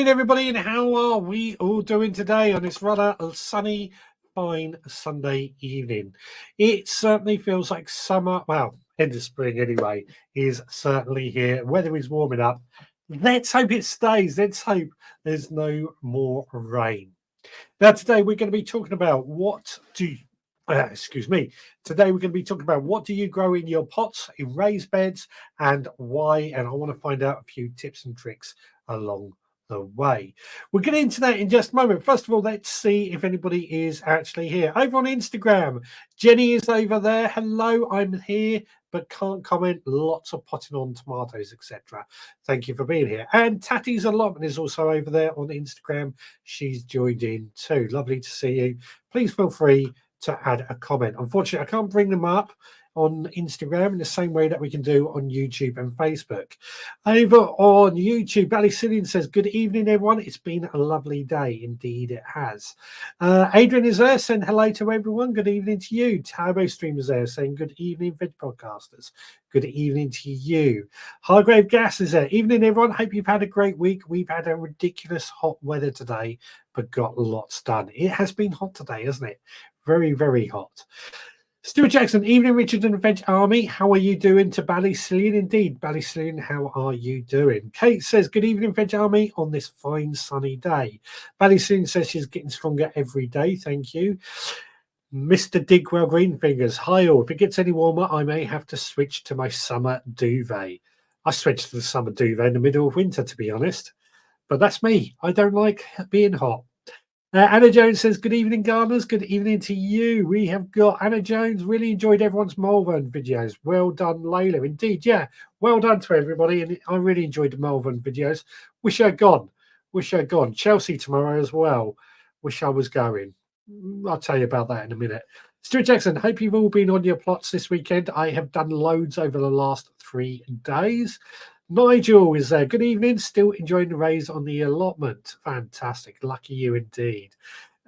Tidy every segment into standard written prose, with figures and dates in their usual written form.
everybody, and how are we all doing today on this rather sunny, fine Sunday evening? It certainly feels like summer, well, end of spring anyway, is certainly here. Weather is warming up. Let's hope it stays. Let's hope there's no more rain. Now, today we're going to be talking about excuse me. Today we're going to be talking about what do you grow in your pots, in raised beds, and why. And I want to find out a few tips and tricks along the way. We'll get into that in just a moment. First of all, let's see if anybody is actually here. Over on Instagram, Jenny is over there. Hello, I'm here, but can't comment. Lots of potting on tomatoes, etc. Thank you for being here. And Tatty's Allotment is also over there on Instagram. She's joined in too. Lovely to see you. Please feel free to add a comment. Unfortunately, I can't bring them up on Instagram in the same way that we can do on YouTube and Facebook. Over on YouTube, Ballycillian says, good evening, everyone. It's been a lovely day. Indeed, it has. Adrian is there saying hello to everyone. Good evening to you. Turbo Stream is there saying good evening, Veg Podcasters. Good evening to you. Hargrave Gas is there. Evening, everyone. Hope you've had a great week. We've had a ridiculous hot weather today, but got lots done. It has been hot today, hasn't it? Very, very hot. Stuart Jackson, evening, Richard and the Veg Army. How are you doing to Ballycillian? Indeed, Ballycillian, how are you doing? Kate says, good evening, Veg Army, on this fine sunny day. Ballycillian says she's getting stronger every day. Thank you. Mr. Digwell Greenfingers, hi all. If it gets any warmer, I may have to switch to my summer duvet. I switched to the summer duvet in the middle of winter, to be honest. But that's me. I don't like being hot. Anna Jones says, good evening, gardeners. Good evening to you. We have got Anna Jones. Really enjoyed everyone's Malvern videos. Well done, Layla. Indeed, yeah. Well done to everybody. And I really enjoyed the Malvern videos. Wish I'd gone. Wish I'd gone. Chelsea tomorrow as well. Wish I was going. I'll tell you about that in a minute. Stuart Jackson, hope you've all been on your plots this weekend. I have done loads over the last 3 days. Nigel is there. Good evening. Still enjoying the raise on the allotment. Fantastic. Lucky you indeed.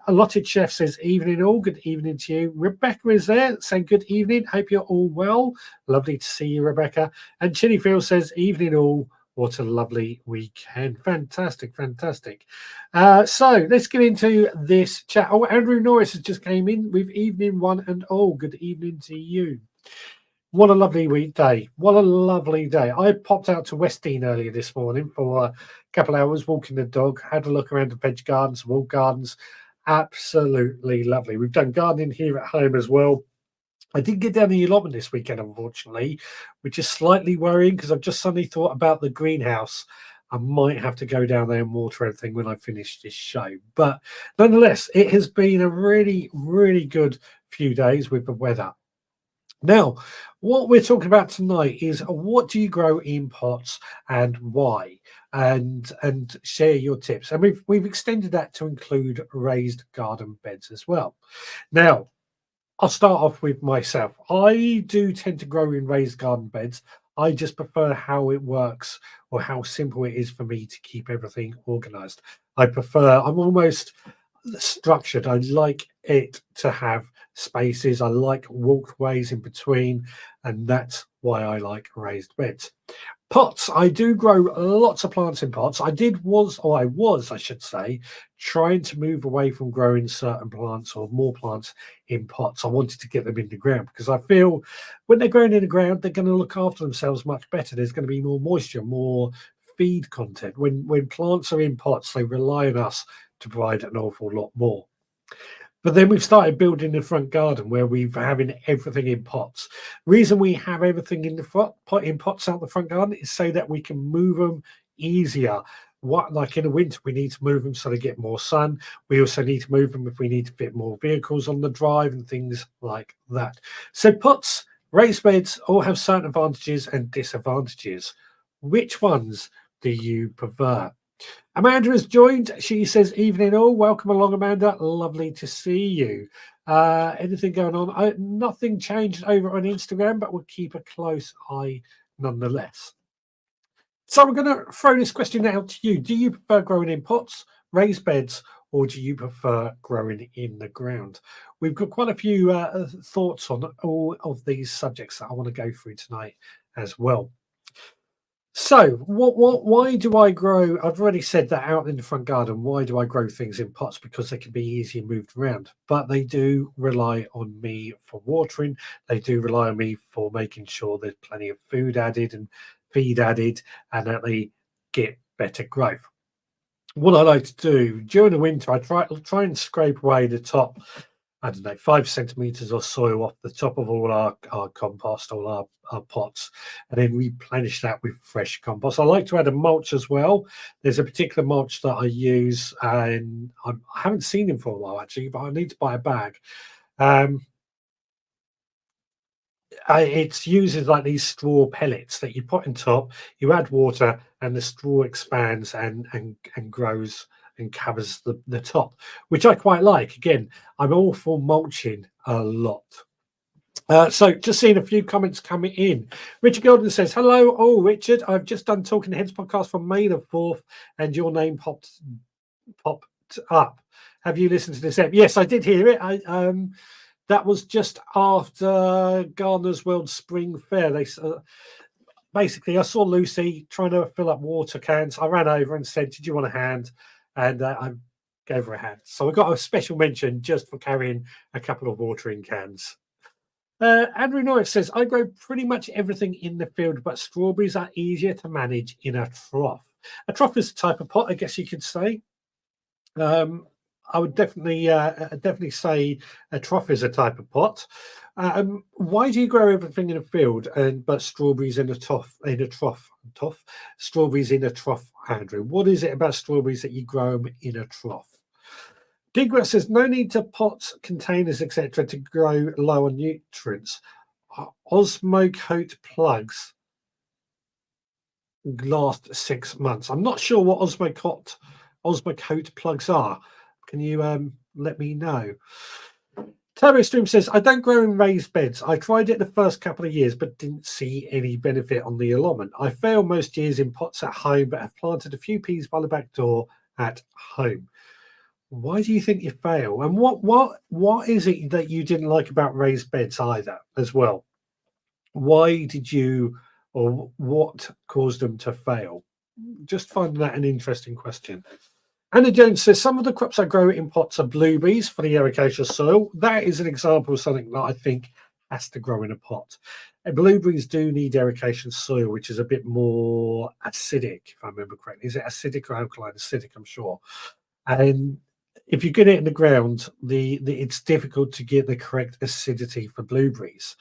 Allotted Chef says, evening all. Good evening to you. Rebecca is there saying, good evening. Hope you're all well. Lovely to see you, Rebecca. And Chillyfield says, evening all. What a lovely weekend. Fantastic, fantastic. So let's get into this chat. Oh, Andrew Norris has just came in with evening one and all. Good evening to you. What a lovely weekday. What a lovely day. I popped out to Westdean earlier this morning for a couple of hours, walking the dog, had a look around the veg gardens, wall gardens. Absolutely lovely. We've done gardening here at home as well. I didn't get down the allotment this weekend, unfortunately, which is slightly worrying because I've just suddenly thought about the greenhouse. I might have to go down there and water everything when I finish this show. But nonetheless, it has been a really, really good few days with the weather. Now, what we're talking about tonight is what do you grow in pots and why, and share your tips. And we've extended that to include raised garden beds as well. Now, I'll start off with myself. I do tend to grow in raised garden beds. I just prefer how it works or how simple it is for me to keep everything organized. I'm almost structured. I like it to have spaces. I like walkways in between, and that's why I like raised beds. Pots, I do grow lots of plants in pots. I was, I should say, trying to move away from growing certain plants or more plants in pots. I wanted to get them in the ground because I feel when they're growing in the ground, they're going to look after themselves much better. There's going to be more moisture, more feed content. When plants are in pots, they rely on us to provide an awful lot more. But then we've started building the front garden where we're having everything in pots. Reason we have everything in in pots out the front garden is so that we can move them easier. Like in the winter, we need to move them so they get more sun. We also need to move them if we need to fit more vehicles on the drive and things like that. So pots, raised beds all have certain advantages and disadvantages. Which ones do you prefer? Amanda has joined. She says, evening all. Welcome along, Amanda. Lovely to see you. Anything going on? Nothing changed over on Instagram, but we'll keep a close eye nonetheless. So I'm going to throw this question out to you. Do you prefer growing in pots, raised beds, or do you prefer growing in the ground? We've got quite a few thoughts on all of these subjects that I want to go through tonight as well. So, why do I grow? I've already said that out in the front garden. Why do I grow things in pots? Because they can be easily moved around, but they do rely on me for watering. They do rely on me for making sure there's plenty of food added and feed added, and that they get better growth. What I like to do during the winter, I try and scrape away the top, I don't know, 5 centimeters of soil off the top of all our compost, all our pots, and then replenish that with fresh compost. I like to add a mulch as well. There's a particular mulch that I use, and I haven't seen him for a while actually, but I need to buy a bag. Um, it's uses like these straw pellets that you put on top. You add water, and the straw expands and grows and covers the top, which I quite like. Again, I'm all for mulching a lot. So just seeing a few comments coming in. Richard Golden says, hello. Oh, Richard, I've just done Talking Heads podcast from May the 4th, and your name popped up. Have you listened to this app? Yes, I did hear it. That was just after Gardener's World Spring Fair. They basically, I saw Lucy trying to fill up water cans. I ran over and said, "Did you want a hand?" And I gave her a hand. So I got a special mention just for carrying a couple of watering cans. Andrew Norris says, I grow pretty much everything in the field, but strawberries are easier to manage in a trough. A trough is a type of pot, I guess you could say. I would definitely say a trough is a type of pot. Why do you grow everything in a field but strawberries in a trough? Strawberries in a trough, Andrew. What is it about strawberries that you grow them in a trough? Digrat says no need to pots, containers, etc. to grow low on nutrients. Osmocote plugs last 6 months. I'm not sure what Osmocote plugs are. Can you let me know? Turbo Stream says, I don't grow in raised beds. I tried it the first couple of years, but didn't see any benefit on the allotment. I fail most years in pots at home, but have planted a few peas by the back door at home. Why do you think you fail? And what is it that you didn't like about raised beds either, as well? Why did you, or what caused them to fail? Just find that an interesting question. Anna Jones says, some of the crops I grow in pots are blueberries for the ericaceous soil. That is an example of something that I think has to grow in a pot. And blueberries do need ericaceous soil, which is a bit more acidic, if I remember correctly. Is it acidic or alkaline? Acidic, I'm sure. And if you get it in the ground, it's difficult to get the correct acidity for blueberries.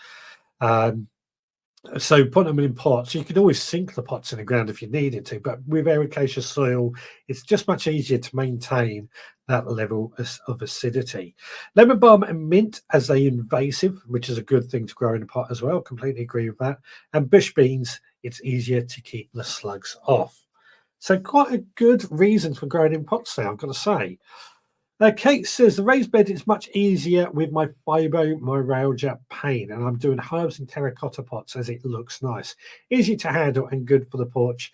So put them in pots. You can always sink the pots in the ground if you needed to, but with ericaceous soil, it's just much easier to maintain that level of acidity. Lemon balm and mint as they invasive, which is a good thing to grow in a pot as well. Completely agree with that. And bush beans, it's easier to keep the slugs off. So quite a good reason for growing in pots there, I've got to say. Kate says the raised bed is much easier with my fibromyalgia pain, and I'm doing herbs and terracotta pots as it looks nice, easy to handle, and good for the porch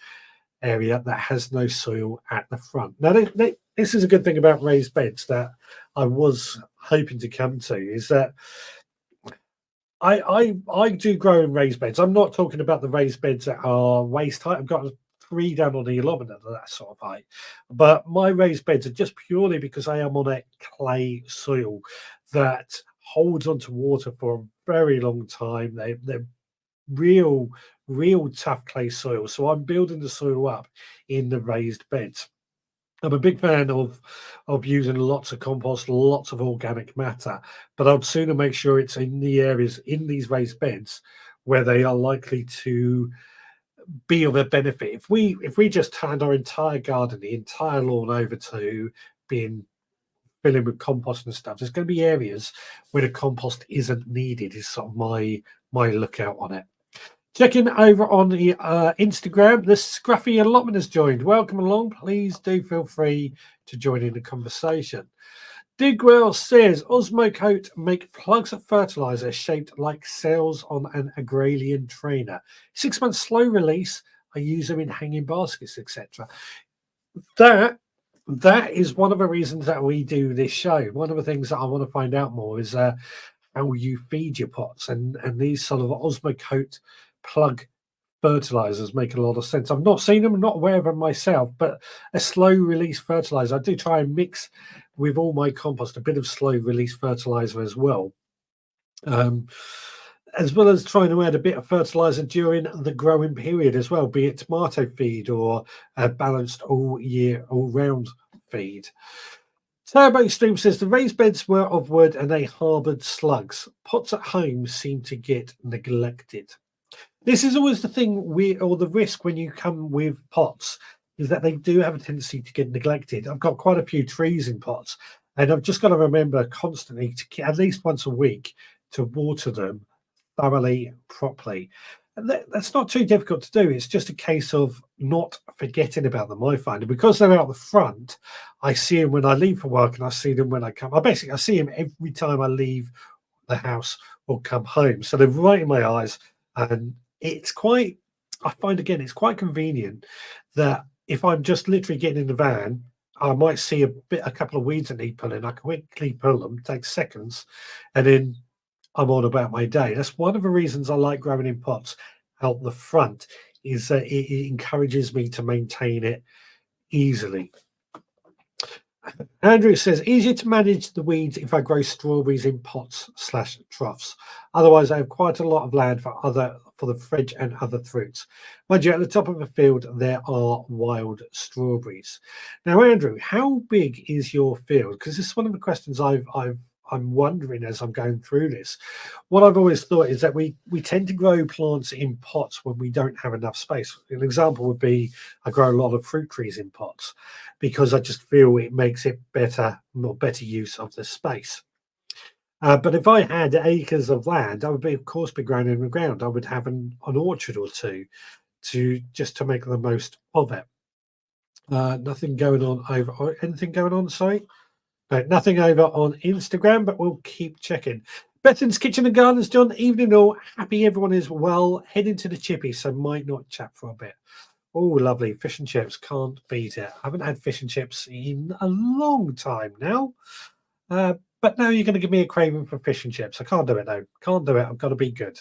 area that has no soil at the front. Now, this is a good thing about raised beds that I was hoping to come to is that I do grow in raised beds. I'm not talking about the raised beds that are waist height. I've got 3 down on the allotment of that sort of height. But my raised beds are just purely because I am on a clay soil that holds onto water for a very long time. They're real tough clay soil. So I'm building the soil up in the raised beds. I'm a big fan of using lots of compost, lots of organic matter, but I'd sooner make sure it's in the areas in these raised beds where they are likely to be of a benefit. If we just turned our entire garden, the entire lawn over to being filling with compost and stuff, there's going to be areas where the compost isn't needed. Is sort of my lookout on it. Checking over on the Instagram, the Scruffy Allotment has joined. Welcome along. Please do feel free to join in the conversation. Digwell says, Osmocote make plugs of fertilizer shaped like cells on an agrarian trainer. 6 months slow release. I use them in hanging baskets, etc. That is one of the reasons that we do this show. One of the things that I want to find out more is how you feed your pots and these sort of Osmocote plug fertilizers make a lot of sense. I've not seen them, I'm not aware of them myself, but a slow release fertilizer. I do try and mix with all my compost a bit of slow release fertilizer as well. Um, as well as trying to add a bit of fertilizer during the growing period as well, be it tomato feed or a balanced all year, all round feed. Turbo Stream says the raised beds were of wood and they harboured slugs. Pots at home seem to get neglected. This is always the thing or the risk when you come with pots is that they do have a tendency to get neglected. I've got quite a few trees in pots, and I've just got to remember constantly to at least once a week to water them thoroughly, properly. And that's not too difficult to do. It's just a case of not forgetting about them, I find. And because they're out the front, I see them when I leave for work and I see them when I come. I see them every time I leave the house or come home. So they're right in my eyes. And it's quite, I find again, it's quite convenient that if I'm just literally getting in the van, I might see a couple of weeds that need pulling. I can quickly pull them, takes seconds, and then I'm on about my day. That's one of the reasons I like growing in pots out the front, is that it encourages me to maintain it easily. Andrew says, easier to manage the weeds if I grow strawberries in pots/troughs. Otherwise, I have quite a lot of land for the fridge and other fruits. Mind you, at the top of the field, there are wild strawberries. Now, Andrew, how big is your field? Because this is one of the questions I'm wondering as I'm going through this. What I've always thought is that we tend to grow plants in pots when we don't have enough space. An example would be I grow a lot of fruit trees in pots because I just feel it makes it better use of the space. But if I had acres of land, I would of course be growing in the ground. I would have an orchard or two to make the most of it. Nothing going on over anything going on, sorry. No, nothing over on Instagram, but we'll keep checking. Bethan's Kitchen and Gardens, John. Evening all. Happy everyone is well. Heading to the chippy, so might not chat for a bit. Oh, lovely. Fish and chips. Can't beat it. I haven't had fish and chips in a long time now. But now you're going to give me a craving for fish and chips. I can't do it, though. Can't do it. I've got to be good.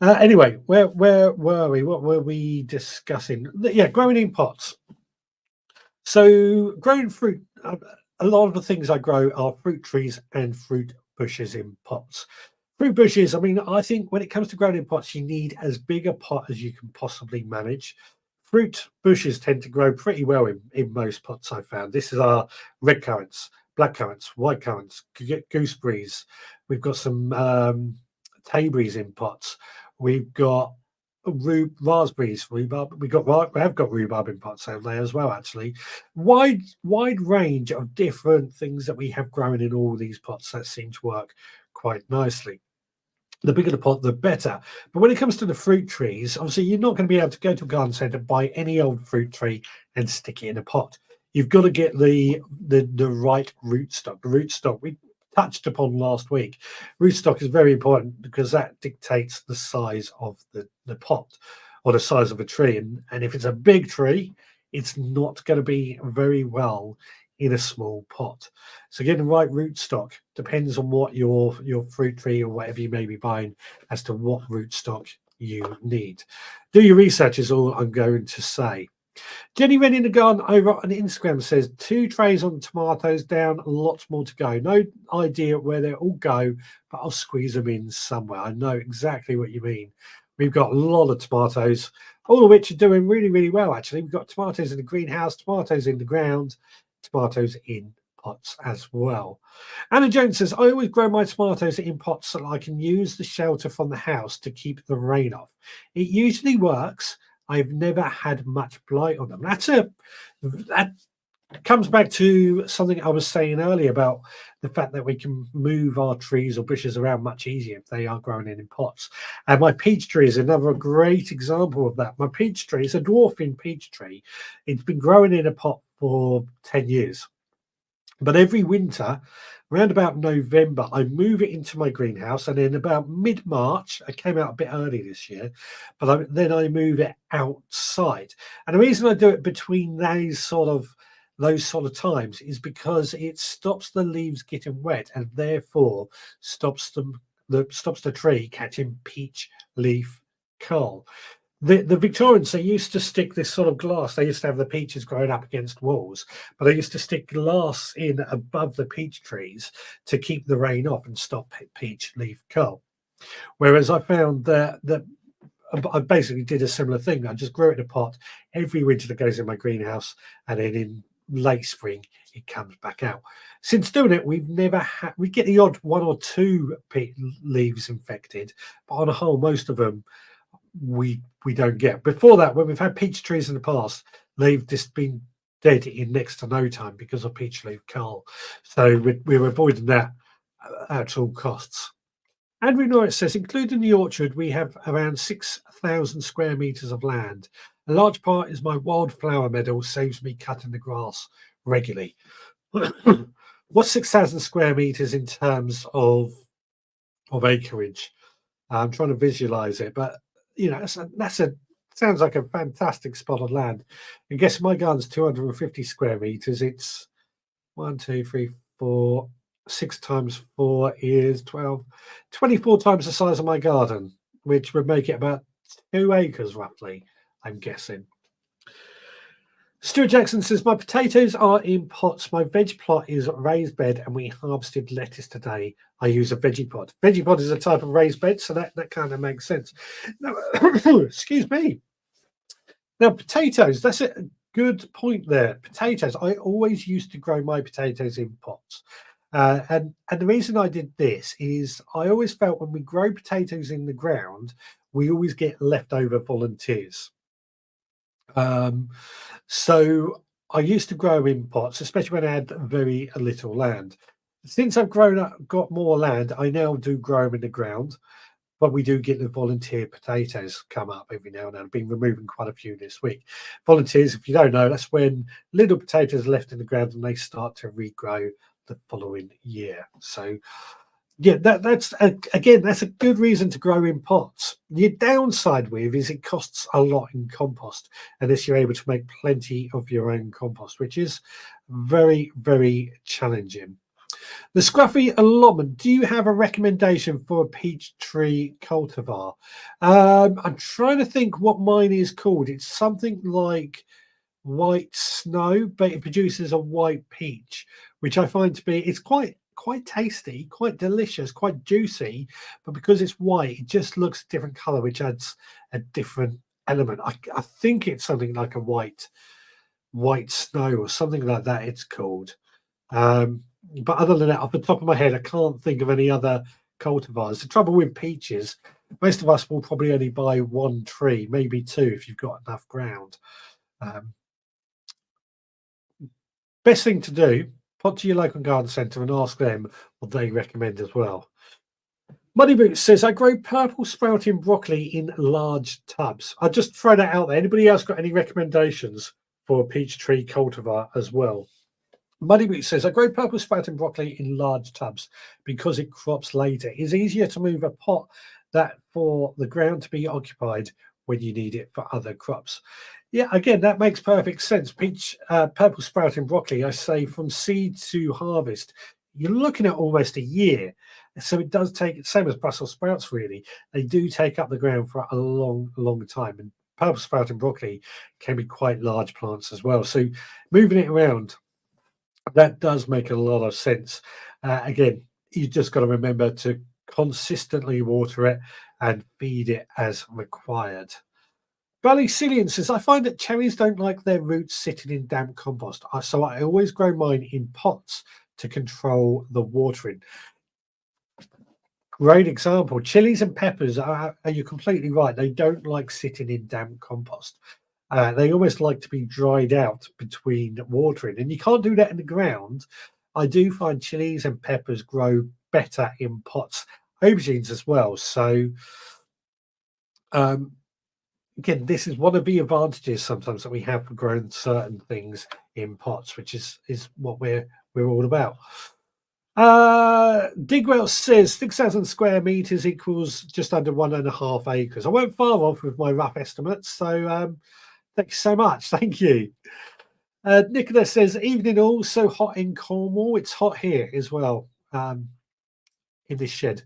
Anyway, where were we? What were we discussing? Yeah, growing in pots. So growing fruit, a lot of the things I grow are fruit trees and fruit bushes in pots. Fruit bushes, I mean, I think when it comes to growing in pots, you need as big a pot as you can possibly manage. Fruit bushes tend to grow pretty well in most pots I've found. This is our red currants, black currants, white currants, gooseberries. We've got some tayberries in pots. We've got raspberries, rhubarb. We have got rhubarb in pots over there as well. Actually, wide range of different things that we have growing in all these pots that seem to work quite nicely. The bigger the pot, the better. But when it comes to the fruit trees, obviously you're not going to be able to go to a garden centre, buy any old fruit tree and stick it in a pot. You've got to get the right rootstock. The rootstock we touched upon last week. Rootstock is very important because that dictates the size of the pot or the size of a tree. And if it's a big tree, it's not going to be very well in a small pot. So getting the right rootstock depends on what your fruit tree or whatever you may be buying as to what rootstock you need. Do your research is all I'm going to say. Jenny Rennie in the Garden over on Instagram says 2 trays on tomatoes down, lots more to go. No idea where they all go, but I'll squeeze them in somewhere. I know exactly what you mean. We've got a lot of tomatoes, all of which are doing really, really well, actually. We've got tomatoes in the greenhouse, tomatoes in the ground, tomatoes in pots as well. Anna Jones says, I always grow my tomatoes in pots so that I can use the shelter from the house to keep the rain off. It usually works. I've never had much blight on them. That comes back to something I was saying earlier about the fact that we can move our trees or bushes around much easier if they are growing in pots. And my peach tree is another great example of that. My peach tree is a dwarfing peach tree. It's been growing in a pot for 10 years. But every winter, around about November, I move it into my greenhouse, and then about mid-March, I came out a bit early this year, but then I move it outside. And the reason I do it between those sort of times is because it stops the leaves getting wet and therefore stops the tree catching peach leaf cull. The Victorians, they used to stick this sort of glass. They used to have the peaches growing up against walls, but they used to stick glass in above the peach trees to keep the rain off and stop peach leaf cull. Whereas I found that I basically did a similar thing. I just grew it in a pot every winter that goes in my greenhouse, and then in late spring it comes back out. Since doing it, we've never had. We get the odd one or two leaves infected, but on a whole, most of them we don't get. Before that, when we've had peach trees in the past, they've just been dead in next to no time because of peach leaf cull. So we're avoiding that at all costs. Andrew Norris says, including the orchard, we have around 6,000 square metres of land. A large part is my wildflower meadow, saves me cutting the grass regularly. What's 6,000 square metres in terms of acreage? I'm trying to visualise it, but you know, that's a sounds like a fantastic spot of land. I guess my garden's 250 square metres. It's 1, 2, 3, 4. 6 times 4 is 12, 24 times the size of my garden, which would make it about 2 acres roughly, I'm guessing. Stuart Jackson says, my potatoes are in pots. My veg plot is raised bed and we harvested lettuce today. I use a veggie pot. Veggie pot is a type of raised bed, so that kind of makes sense. Now, excuse me. Now, potatoes, that's a good point there. Potatoes, I always used to grow my potatoes in pots. And the reason I did this is I always felt when we grow potatoes in the ground, we always get leftover volunteers. So I used to grow in pots, especially when I had very little land. Since I've grown up, got more land, I now do grow them in the ground, but we do get the volunteer potatoes come up every now and then. I've been removing quite a few this week. Volunteers, if you don't know, that's when little potatoes are left in the ground and they start to regrow the following year. So yeah, that's again, that's a good reason to grow in pots. The downside with is it costs a lot in compost unless you're able to make plenty of your own compost, which is very, very challenging. The Scruffy allotment, do you have a recommendation for a peach tree cultivar? I'm trying to think what mine is called. It's something like white snow, but it produces a white peach, which I find to be, it's quite tasty, quite delicious, quite juicy, but because it's white, it just looks a different color, which adds a different element. I think it's something like a white snow or something like that it's called. But other than that, off the top of my head, I can't think of any other cultivars. The trouble with peaches, most of us will probably only buy one tree, maybe two if you've got enough ground. Best thing to do, pop to your local garden centre and ask them what they recommend as well. Muddy Boots says, I grow purple sprouting broccoli in large tubs. I'll just throw that out there. Anybody else got any recommendations for a peach tree cultivar as well? Muddy Boots says, I grow purple sprouting broccoli in large tubs because it crops later. It's easier to move a pot that for the ground to be occupied when you need it for other crops. Yeah, again, that makes perfect sense. Purple sprouting broccoli, I say from seed to harvest, you're looking at almost a year. So it does take, same as Brussels sprouts, really. They do take up the ground for a long, long time. And purple sprouting broccoli can be quite large plants as well. So moving it around, that does make a lot of sense. Again, you just got to remember to consistently water it and feed it as required. Cillian says, I find that cherries don't like their roots sitting in damp compost, so I always grow mine in pots to control the watering. Great example. Chilies and peppers, you're completely right. They don't like sitting in damp compost. They almost like to be dried out between watering, and you can't do that in the ground. I do find chilies and peppers grow better in pots, aubergines as well. So, again, this is one of the advantages sometimes that we have for growing certain things in pots, which is what we're all about. Digwell says 6,000 square meters equals just under 1.5 acres. I went far off with my rough estimates, so thank you so much. Thank you. Nicholas says, evening all, so hot in Cornwall. It's hot here as well, in this shed.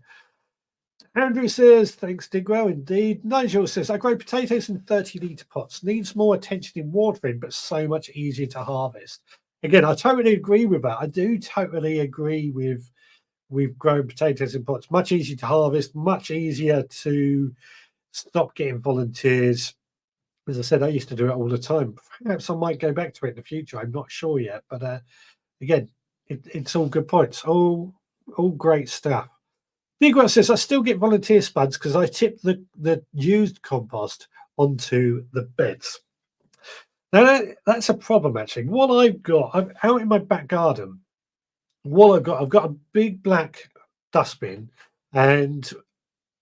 Andrew says, thanks, Digwell, indeed. Nigel says, I grow potatoes in 30-litre pots. Needs more attention in watering, but so much easier to harvest. Again, I totally agree with that. I do totally agree with growing potatoes in pots. Much easier to harvest, much easier to stop getting volunteers. As I said, I used to do it all the time. Perhaps I might go back to it in the future. I'm not sure yet. But again, it's all good points. All great stuff. Digwell says, I still get volunteer spuds because I tip the used compost onto the beds. Now, that's a problem, actually. What I'm out in my back garden. What I've got a big black dustbin, and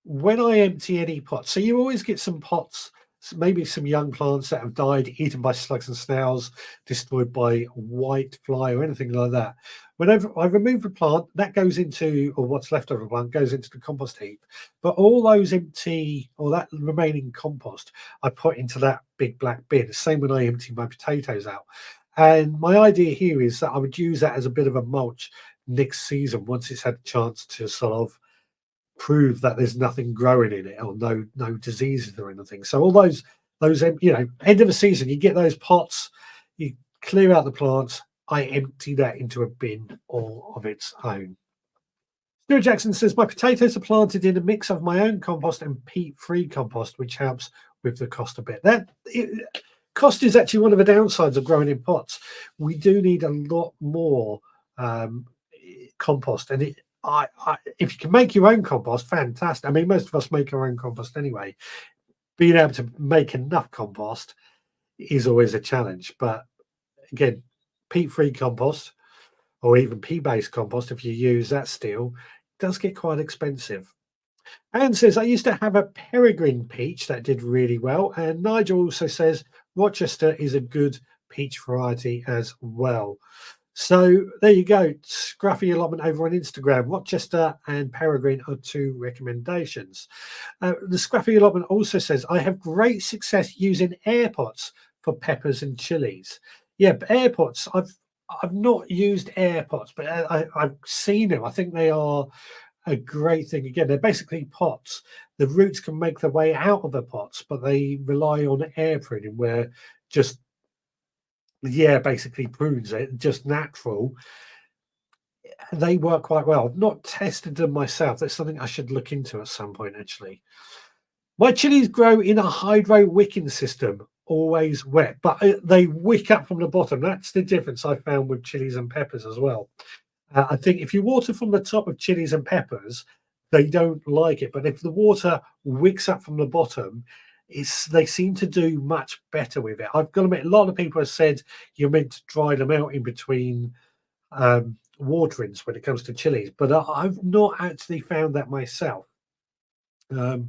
when I empty any pots, so you always get some pots, maybe some young plants that have died, eaten by slugs and snails, destroyed by white fly or anything like that. Whenever I remove the plant, that goes into, or what's left of the plant goes into the compost heap. But all those empty or that remaining compost, I put into that big black bin. The same when I empty my potatoes out. And my idea here is that I would use that as a bit of a mulch next season once it's had a chance to sort of prove that there's nothing growing in it or no diseases or anything. So all those end of the season, you get those pots, you clear out the plants. I empty that into a bin all of its own. Stuart Jackson says, my potatoes are planted in a mix of my own compost and peat-free compost, which helps with the cost a bit. Cost is actually one of the downsides of growing in pots. We do need a lot more compost, and if you can make your own compost, fantastic. I mean, most of us make our own compost anyway. Being able to make enough compost is always a challenge. But again, peat-free compost or even pea-based compost, if you use that still, does get quite expensive. Anne says, I used to have a peregrine peach that did really well. And Nigel also says, Rochester is a good peach variety as well. So there you go. Scruffy allotment over on Instagram. Rochester and Peregrine are two recommendations. The Scruffy allotment also says, I have great success using air pots for peppers and chilies. Yeah, but air pots, I've not used air pots, but I've seen them. I think they are a great thing. Again, they're basically pots. The roots can make their way out of the pots, but they rely on air pruning where just basically prunes it, just natural. They work quite well. I've not tested them myself. That's something I should look into at some point, actually. My chilies grow in a hydro wicking system, always wet, but they wick up from the bottom. That's the difference I found with chilies and peppers as well. I think if you water from the top of chilies and peppers, they don't like it. But if the water wicks up from the bottom, they seem to do much better with it. I've got to admit, a lot of people have said you're meant to dry them out in between waterings when it comes to chilies, but I've not actually found that myself. But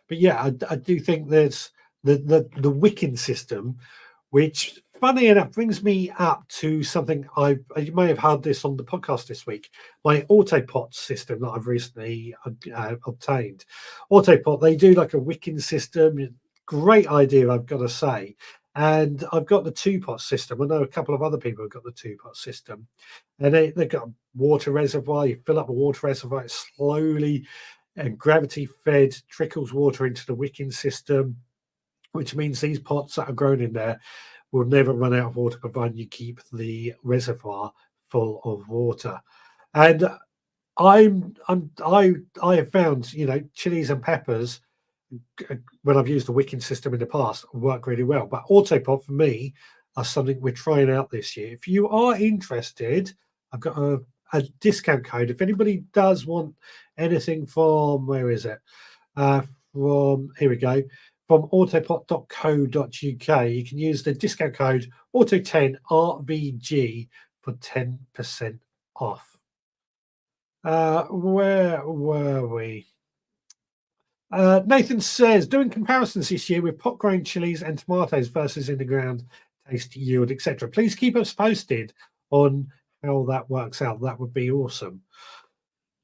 yeah, I do think there's the wicking system, which, funny enough, brings me up to something you may have heard this on the podcast this week. My Autopot system that I've recently obtained. Autopot, they do like a wicking system. Great idea, I've got to say. And I've got the two-pot system. I know a couple of other people have got the two-pot system. And they've got a water reservoir. You fill up a water reservoir, it slowly and gravity-fed trickles water into the wicking system, which means these pots that are grown in there will never run out of water, provided you keep the reservoir full of water. And I have found, chilies and peppers, when I've used the wicking system in the past, work really well. But Autopot for me are something we're trying out this year. If you are interested, I've got a discount code. If anybody does want anything from, where is it? From, here we go, from autopot.co.uk, you can use the discount code AUTO10RVG for 10% off. Where were we? Nathan says, doing comparisons this year with pot-grown chilies and tomatoes versus in the ground, taste, yield, etc. Please keep us posted on how that works out. That would be awesome.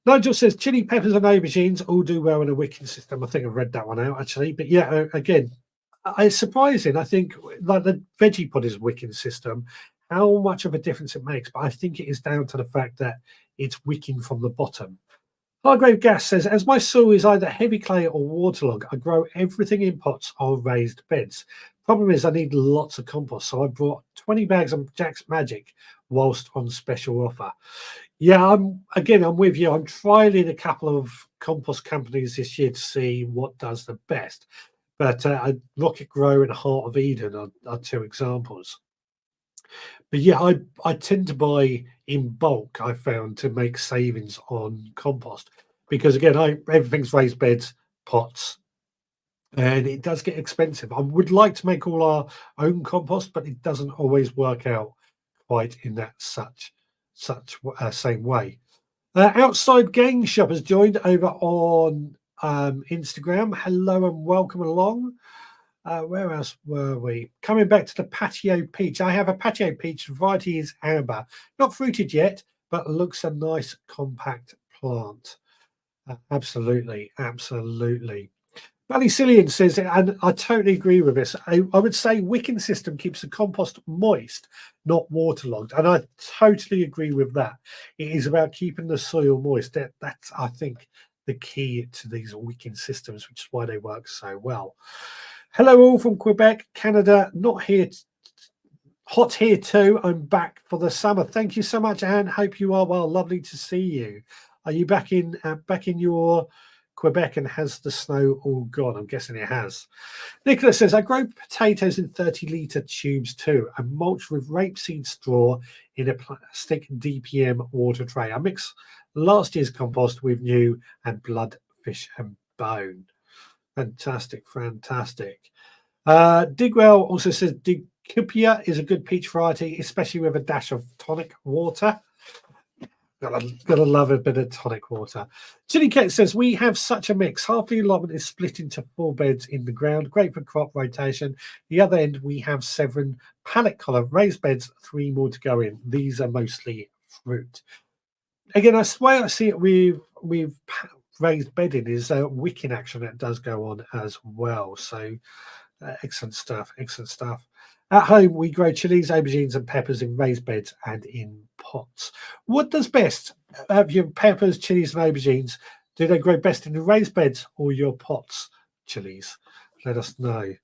Nigel says, chili, peppers and aubergines all do well in a wicking system. I think I've read that one out, actually. But yeah, again, it's surprising. I think like the veggie pod is a wicking system, how much of a difference it makes. But I think it is down to the fact that it's wicking from the bottom. Hargrave Gas says, as my soil is either heavy clay or waterlogged, I grow everything in pots or raised beds. Problem is, I need lots of compost, so I brought 20 bags of Jack's Magic whilst on special offer. Yeah, I'm with you. I'm trialing a couple of compost companies this year to see what does the best. But Rocket Grow and Heart of Eden are two examples. But yeah, I tend to buy in bulk. I found to make savings on compost because again, I everything's raised beds, pots, and it does get expensive. I would like to make all our own compost, but it doesn't always work out quite in that such same way. Outside Gang Shop has joined over on Instagram. Hello and welcome along. Where else were we? Coming back to the patio peach. I have a patio peach. The variety is amber. Not fruited yet, but looks a nice compact plant. Absolutely, absolutely. Ballycillian says, and I totally agree with this. I would say wicking system keeps the compost moist, not waterlogged. And I totally agree with that. It is about keeping the soil moist. That's, I think, the key to these wicking systems, which is why they work so well. Hello, all from Quebec, Canada. Not here. Hot here too. I'm back for the summer. Thank you so much, Anne. Hope you are well. Lovely to see you. Are you back in your Quebec, and has the snow all gone? I'm guessing it has. Nicholas says, I grow potatoes in 30-litre tubes too and mulch with rapeseed straw in a plastic DPM water tray. I mix last year's compost with new and blood, fish and bone. Fantastic, fantastic. Digwell also says Digcupia is a good peach variety, especially with a dash of tonic water. Gotta love a bit of tonic water. Chili Cat says, we have such a mix. Half the allotment is split into 4 beds in the ground. Great for crop rotation. The other end, we have 7 pallet collar raised beds, 3 more to go in. These are mostly fruit. Again, I swear I see it with raised bedding is wicking action that does go on as well. So excellent stuff, excellent stuff. At home, we grow chilies, aubergines, and peppers in raised beds and in pots. What does best? Have your peppers, chilies, and aubergines? Do they grow best in the raised beds or your pots, chilies? Let us know.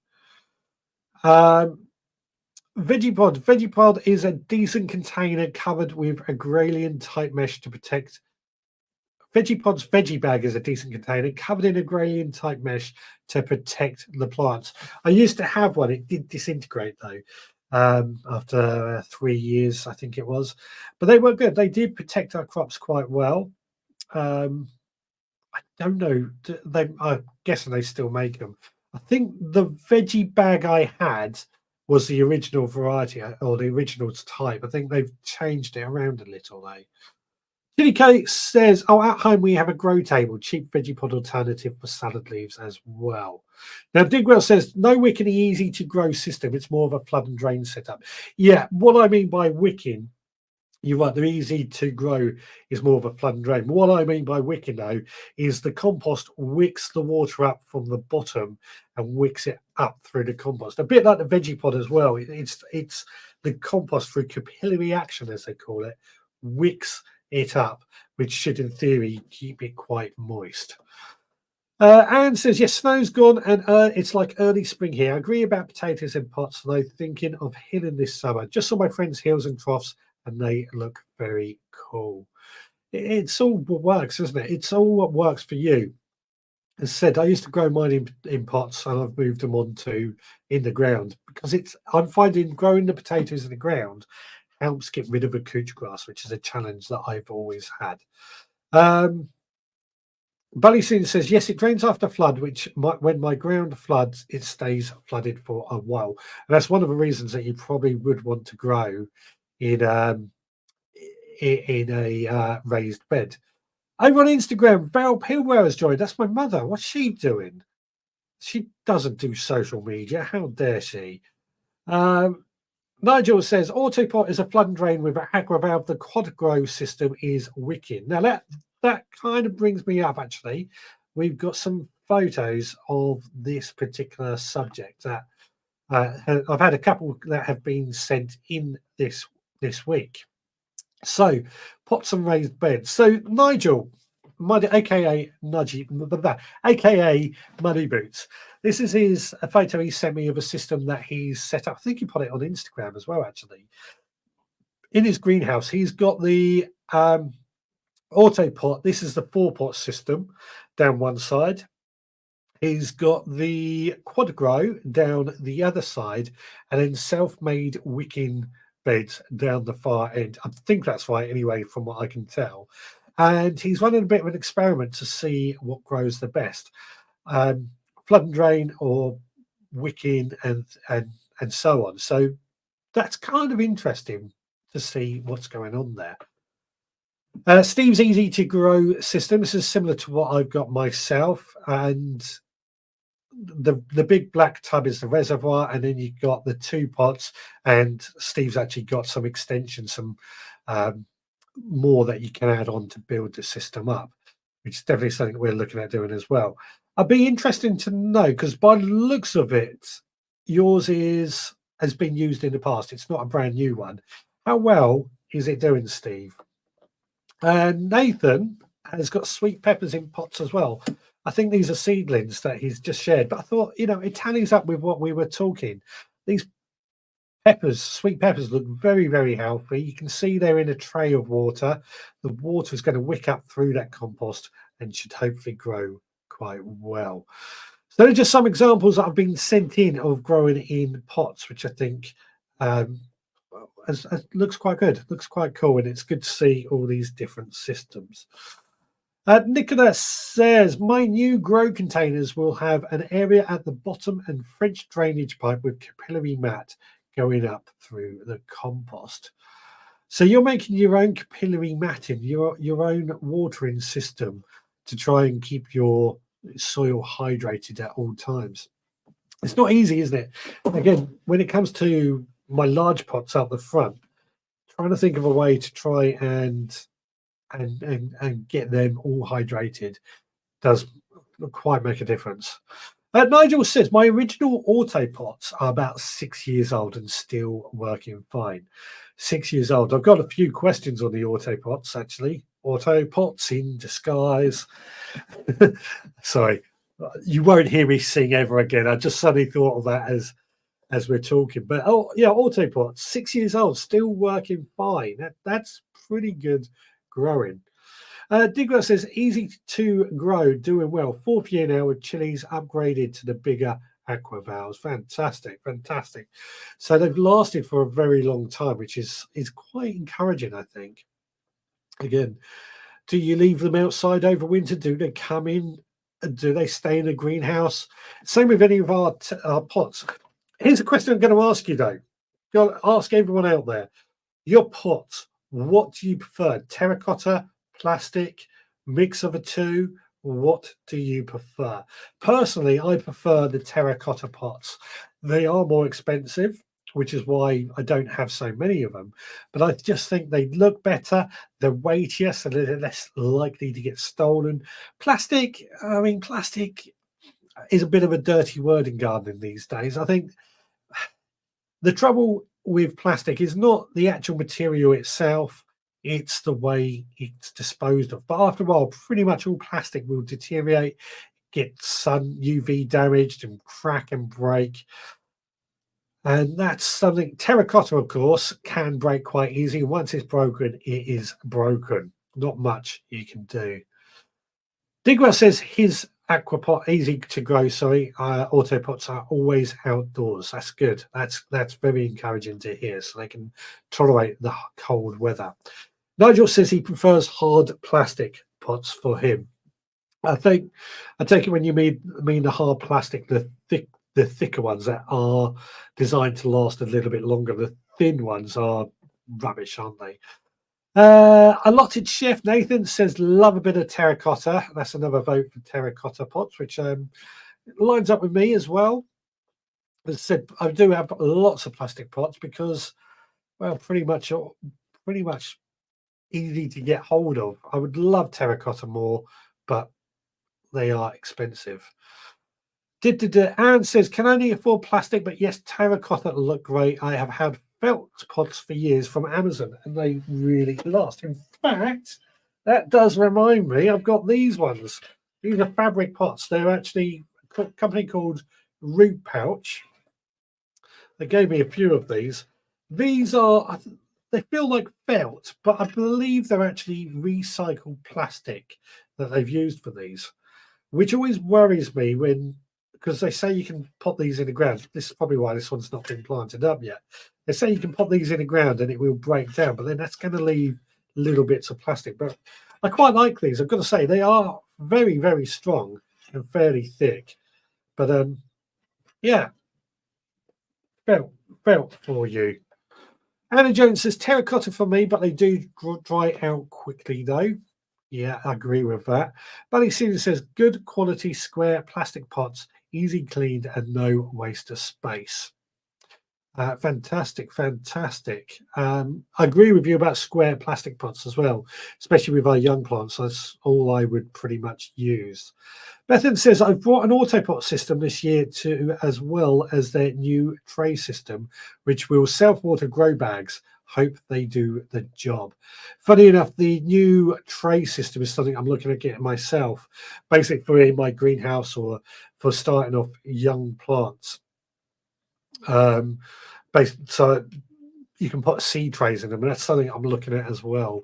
Vegipod is a decent container covered with agralian type mesh to protect. Vegipod's veggie bag is a decent container covered in agralian type mesh to protect the plants. I used to have one. It did disintegrate though after 3 years, I think it was. But they were good. They did protect our crops quite well. I don't know. I'm guessing they still make them. I think the veggie bag I had was the original variety or the original type. I think they've changed it around a little though. Chili Kate says, oh, at home we have a grow table, cheap veggie alternative for salad leaves as well. Now, Digwell says, no wicking easy to grow system. It's more of a flood and drain setup. Yeah, what I mean by wicking, you're right, they're easy to grow is more of a flood and drain. What I mean by wicking, though, is the compost wicks the water up from the bottom and wicks it up through the compost. A bit like the veggie pod as well. It's the compost through capillary action, as they call it, wicks it up, which should in theory keep it quite moist. Anne says, yes, snow's gone and it's like early spring here. I agree about potatoes in pots, though, thinking of hilling this summer. Just saw my friends' hills and troughs and they look very cool. It's all what works, isn't it? It's all what works for you. As said, I used to grow mine in pots and I've moved them on to in the ground because I'm finding growing the potatoes in the ground helps get rid of the couch grass, which is a challenge that I've always had. Ballysoon says, yes, it drains after flood, when my ground floods, it stays flooded for a while. And that's one of the reasons that you probably would want to grow in a raised bed. Over on Instagram, Val Pilwell has joined. That's my mother. What's she doing? She doesn't do social media. How dare she? Nigel says, Autopot is a flood and drain with an agrivalve. The quad grow system is wicked. Now, that kind of brings me up, actually. We've got some photos of this particular subject that I've had a couple that have been sent in this week. So, pots and raised beds. So, Nigel, Muddy, aka Nudgy, aka Muddy Boots. This is a photo he sent me of a system that he's set up. I think he put it on Instagram as well, actually. In his greenhouse, he's got the auto pot. This is the 4-pot system down one side. He's got the quad grow down the other side, and then self-made wicking beds down the far end. I think that's right anyway, from what I can tell. And he's running a bit of an experiment to see what grows the best. Flood and drain or wicking and so on. So that's kind of interesting to see what's going on there. Steve's easy to grow system. This is similar to what I've got myself, and the big black tub is the reservoir, and then you've got the 2 pots, and Steve's actually got some extensions, some more that you can add on to build the system up, which is definitely something we're looking at doing as well. I'd be interested to know, because by the looks of it, yours has been used in the past. It's not a brand new one. How well is it doing, Steve? Nathan has got sweet peppers in pots as well. I think these are seedlings that he's just shared, but I thought, it tallies up with what we were talking. These peppers, sweet peppers, look very, very healthy. You can see they're in a tray of water. The water is going to wick up through that compost and should hopefully grow quite well. So they're just some examples that have been sent in of growing in pots, which I think looks quite good, looks quite cool, and it's good to see all these different systems. Nicholas says, my new grow containers will have an area at the bottom and French drainage pipe with capillary mat going up through the compost. So you're making your own capillary matting, your own watering system to try and keep your soil hydrated at all times. It's not easy, isn't it? Again, when it comes to my large pots out the front, trying to think of a way to try and get them all hydrated does quite make a difference. Nigel says, my original auto pots are about 6 years old and still working fine. 6 years old. I've got a few questions on the auto pots, actually. Auto pots in disguise. Sorry, you won't hear me sing ever again. I just suddenly thought of that as we're talking. But auto pots, 6 years old, still working fine. That's pretty good growing. Digler says, easy to grow, doing well. 4th year now with chilies upgraded to the bigger aqua valves. Fantastic. So they've lasted for a very long time, which is quite encouraging, I think. Again, do you leave them outside over winter? Do they come in? Do they stay in a greenhouse? Same with any of our pots. Here's a question I'm going to ask you, though. Go ask everyone out there. Your pots, what do you prefer? Terracotta, plastic, mix of the two? What do you prefer? Personally, I prefer the terracotta pots. They are more expensive, which is why I don't have so many of them. But I just think they look better. They're weightier, so they're less likely to get stolen. Plastic is a bit of a dirty word in gardening these days. I think the trouble with plastic is not the actual material itself, it's the way it's disposed of. But after a while, pretty much all plastic will deteriorate, get sun UV damaged and crack and break. And that's something. Terracotta, of course, can break quite easy. Once it's broken, it is broken. Not much you can do. Digwell says his aquapot, easy to grow, auto pots are always outdoors. That's good. That's very encouraging to hear, so they can tolerate the cold weather. Nigel says he prefers hard plastic pots for him. I take it when you mean the hard plastic, the thicker ones that are designed to last a little bit longer. The thin ones are rubbish, aren't they? Allotted Chef Nathan says, love a bit of terracotta. That's another vote for terracotta pots, which lines up with me as well. As I said, I do have lots of plastic pots because, well, pretty much easy to get hold of. I would love terracotta more, but they are expensive. Aaron says, can only afford plastic, but yes, terracotta look great. I have had felt pots for years from Amazon, and they really last. In fact, That does remind me, I've got these ones. These are fabric pots. They're actually a company called Root Pouch. They gave me a few of these. These are, they feel like felt, but I believe they're actually recycled plastic that they've used for these, which always worries me when, because they say you can pop these in the ground. This is probably why this one's not been planted up yet. They say you can pop these in the ground and it will break down, but then that's going to leave little bits of plastic. But I quite like these. I've got to say, they are very, very strong and fairly thick. But yeah, felt, felt for you. Anna Jones says terracotta for me, but they do dry out quickly though. Yeah, I agree with that. Buddy Steven says good quality square plastic pots, easy cleaned and no waste of space. Fantastic, fantastic. I agree with you about square plastic pots as well, especially with our young plants. That's all I would pretty much use. Bethan says, I've brought an autopot system this year too, as well as their new tray system, which will self-water grow bags. Hope they do the job. Funny enough, the new tray system is something I'm looking at getting myself, basically for in my greenhouse or for starting off young plants. So you can put seed trays in them, and that's something I'm looking at as well.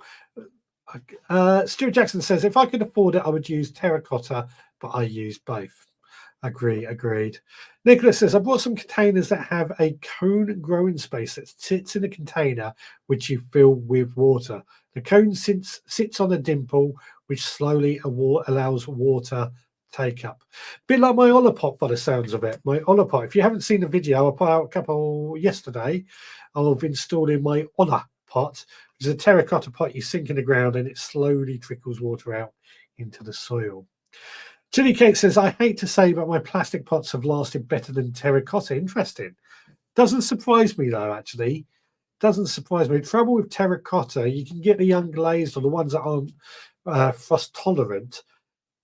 Stuart Jackson says, if I could afford it, I would use terracotta, but I use both. Agreed. Nicholas says, I bought some containers that have a cone growing space that sits in a container which you fill with water. The cone sits on a dimple which slowly allows water take up. Bit like my allotment by the sounds of it. My allotment. If you haven't seen the video, I put out a couple yesterday of installing my allotment pot. It's a terracotta pot you sink in the ground and it slowly trickles water out into the soil. Chili Cake says, I hate to say, but my plastic pots have lasted better than terracotta. Interesting. Doesn't surprise me, though, actually. Doesn't surprise me. Trouble with terracotta, you can get the unglazed or the ones that aren't frost tolerant.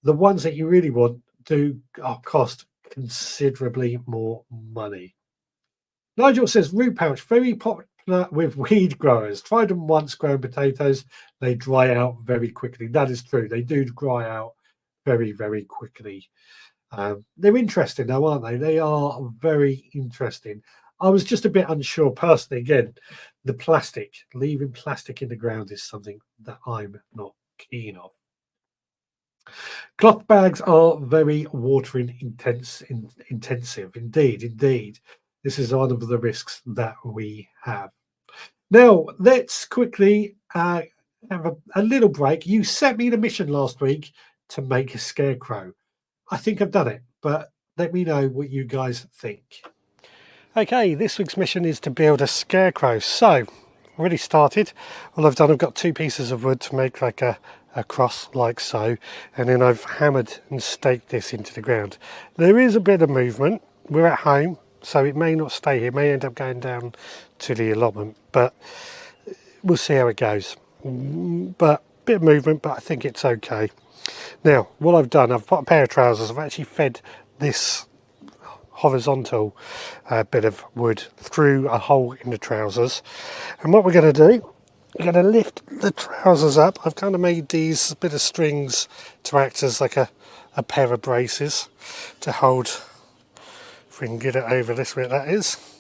The ones that you really want do cost considerably more money. Nigel says, root pouch, very popular with weed growers. Tried them once growing potatoes. They dry out very quickly. That is true. They do dry out very, very quickly. They're interesting though, aren't they? They are very interesting. I was just a bit unsure personally. Again, the plastic, leaving plastic in the ground is something that I'm not keen on. Cloth bags are very watering intensive. Indeed. This is one of the risks that we have. Now, let's quickly have a little break. You sent me the mission last week to make a scarecrow. I think I've done it, but let me know what you guys think. Okay, this week's mission is to build a scarecrow. So, already started. All I've done, I've got 2 pieces of wood to make like a cross like so, and then I've hammered and staked this into the ground. There is a bit of movement. We're at home, so it may not stay here. It may end up going down to the allotment, but we'll see how it goes. But a bit of movement, but I think it's okay. Now, what I've done, I've put a pair of trousers. I've actually fed this horizontal bit of wood through a hole in the trousers. And what we're going to do, we're going to lift the trousers up. I've kind of made these bit of strings to act as like a pair of braces to hold, if we can get it over this way, that is,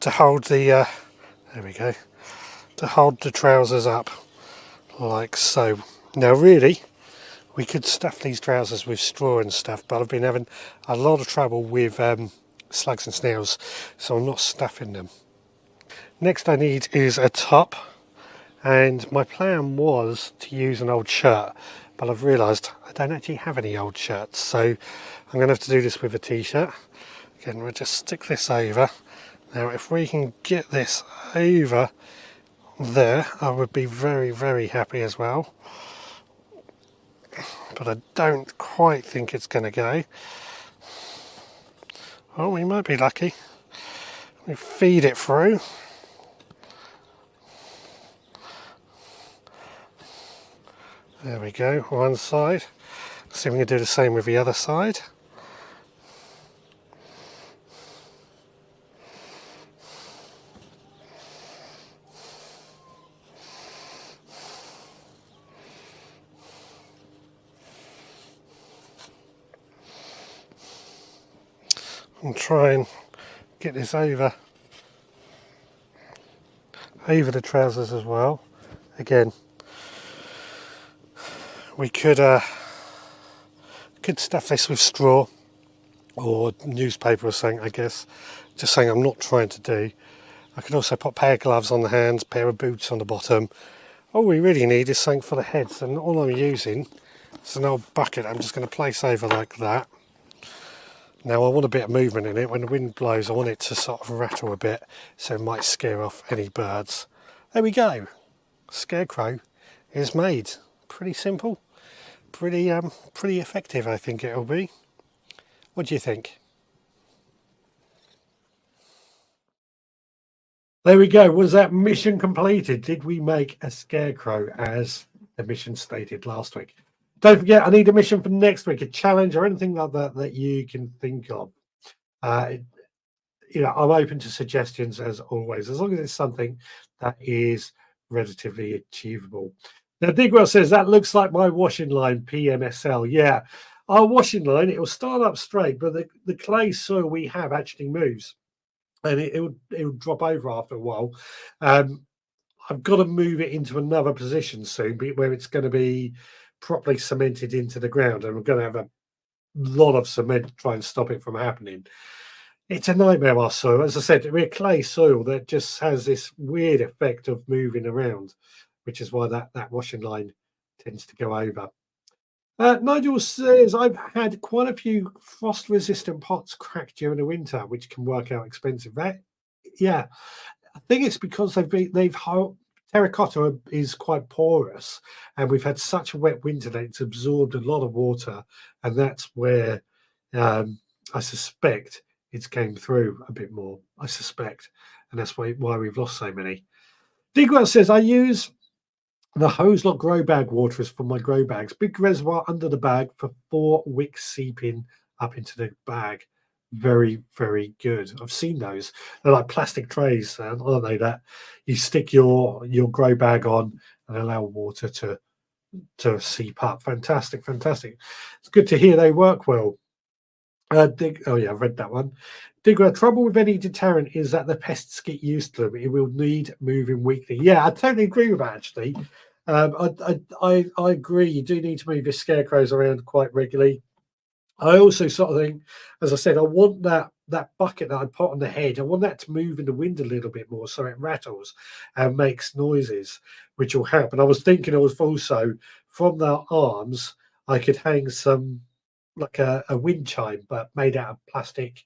to hold the, there we go, to hold the trousers up like so. Now really, we could stuff these trousers with straw and stuff, but I've been having a lot of trouble with slugs and snails, so I'm not stuffing them. Next I need is a top, and my plan was to use an old shirt, but I've realised I don't actually have any old shirts, so I'm going to have to do this with a t-shirt. Again, we'll just stick this over. Now if we can get this over there, I would be very, very happy as well. But I don't quite think it's going to go. Oh, we might be lucky. We feed it through. There we go, one side. See if we can do the same with the other side. and try and get this over the trousers as well. Again, we could stuff this with straw or newspaper or something, I guess. Just saying I'm not trying to do. I could also put a pair of gloves on the hands, pair of boots on the bottom. All we really need is something for the heads, and all I'm using is an old bucket I'm just going to place over like that. Now I want a bit of movement in it. When the wind blows, I want it to sort of rattle a bit, so it might scare off any birds. There we go. Scarecrow is made. Pretty simple, pretty effective, I think it'll be. What do you think? There we go. Was that mission completed? Did we make a scarecrow as the mission stated last week? Don't forget, I need a mission for next week, a challenge or anything like that that you can think of. I'm open to suggestions as always, as long as it's something that is relatively achievable. Now, Digwell says, that looks like my washing line, PMSL. Yeah, our washing line, it will start up straight, but the clay soil we have actually moves. And it'll drop over after a while. I've got to move it into another position soon, where it's going to be properly cemented into the ground, and we're going to have a lot of cement to try and stop it from happening. It's a nightmare, our soil. As I said, we're clay soil that just has this weird effect of moving around, which is why that washing line tends to go over. Nigel says, I've had quite a few frost-resistant pots cracked during the winter, which can work out expensive. Yeah, I think it's because terracotta is quite porous, and we've had such a wet winter that it's absorbed a lot of water, and that's where I suspect it's came through a bit more. I suspect, and that's why we've lost so many. Digwell says, I use the hose lock grow bag water is for my grow bags. Big reservoir under the bag for 4 wicks seeping up into the bag. Very, very good. I've seen those. They're like plastic trays, aren't they? That you stick your grow bag on and allow water to seep up. Fantastic, fantastic. It's good to hear they work well. I've read that one. Digger, trouble with any deterrent is that the pests get used to them. It will need moving weekly. Yeah, I totally agree with that, actually. I agree. You do need to move your scarecrows around quite regularly. I also sort of think, as I said, I want that bucket that I put on the head, I want that to move in the wind a little bit more so it rattles and makes noises, which will help. And I was thinking also from the arms, I could hang some like a wind chime, but made out of plastic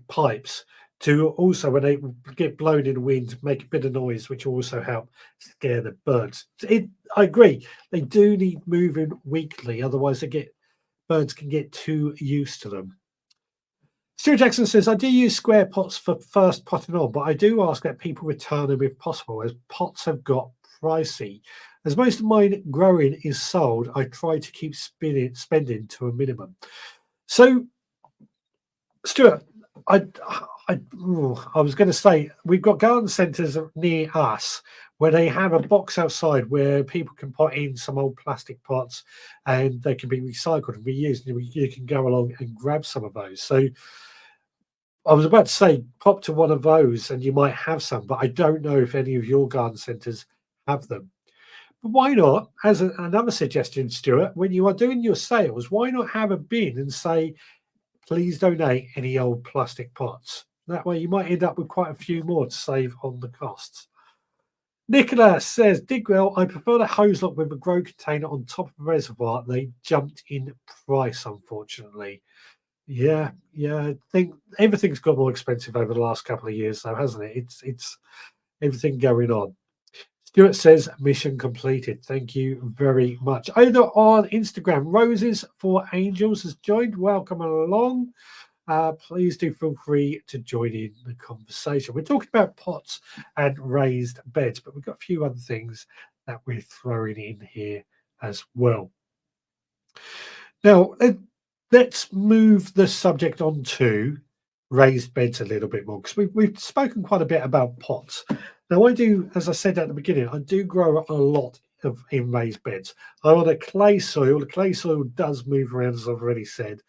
pipes to also, when they get blown in the wind, make a bit of noise, which will also help scare the birds. I agree. They do need moving weekly, otherwise birds can get too used to them. Stuart Jackson says, I do use square pots for first potting on, but I do ask that people return them if possible, as pots have got pricey. As most of mine growing is sold, I try to keep spending to a minimum. So, Stuart, I was going to say, we've got garden centres near us where they have a box outside where people can put in some old plastic pots and they can be recycled and reused. And you can go along and grab some of those. So I was about to say, pop to one of those and you might have some, but I don't know if any of your garden centres have them. But why not, as another suggestion, Stuart, when you are doing your sales, why not have a bin and say, please donate any old plastic pots? That way you might end up with quite a few more to save on the costs. Nicola says, Digwell, I prefer the hose lock with a grow container on top of the reservoir. They jumped in price, unfortunately. Yeah, I think everything's got more expensive over the last couple of years, though, hasn't it? It's everything going on. Stuart says, mission completed. Thank you very much. Over on Instagram, Roses for Angels has joined. Welcome along. Please do feel free to join in the conversation. We're talking about pots and raised beds, but we've got a few other things that we're throwing in here as well. Now, let's move the subject on to raised beds a little bit more, because we've spoken quite a bit about pots. Now, I do, as I said at the beginning, I do grow a lot in raised beds. I'm on a clay soil. The clay soil does move around, as I've already said.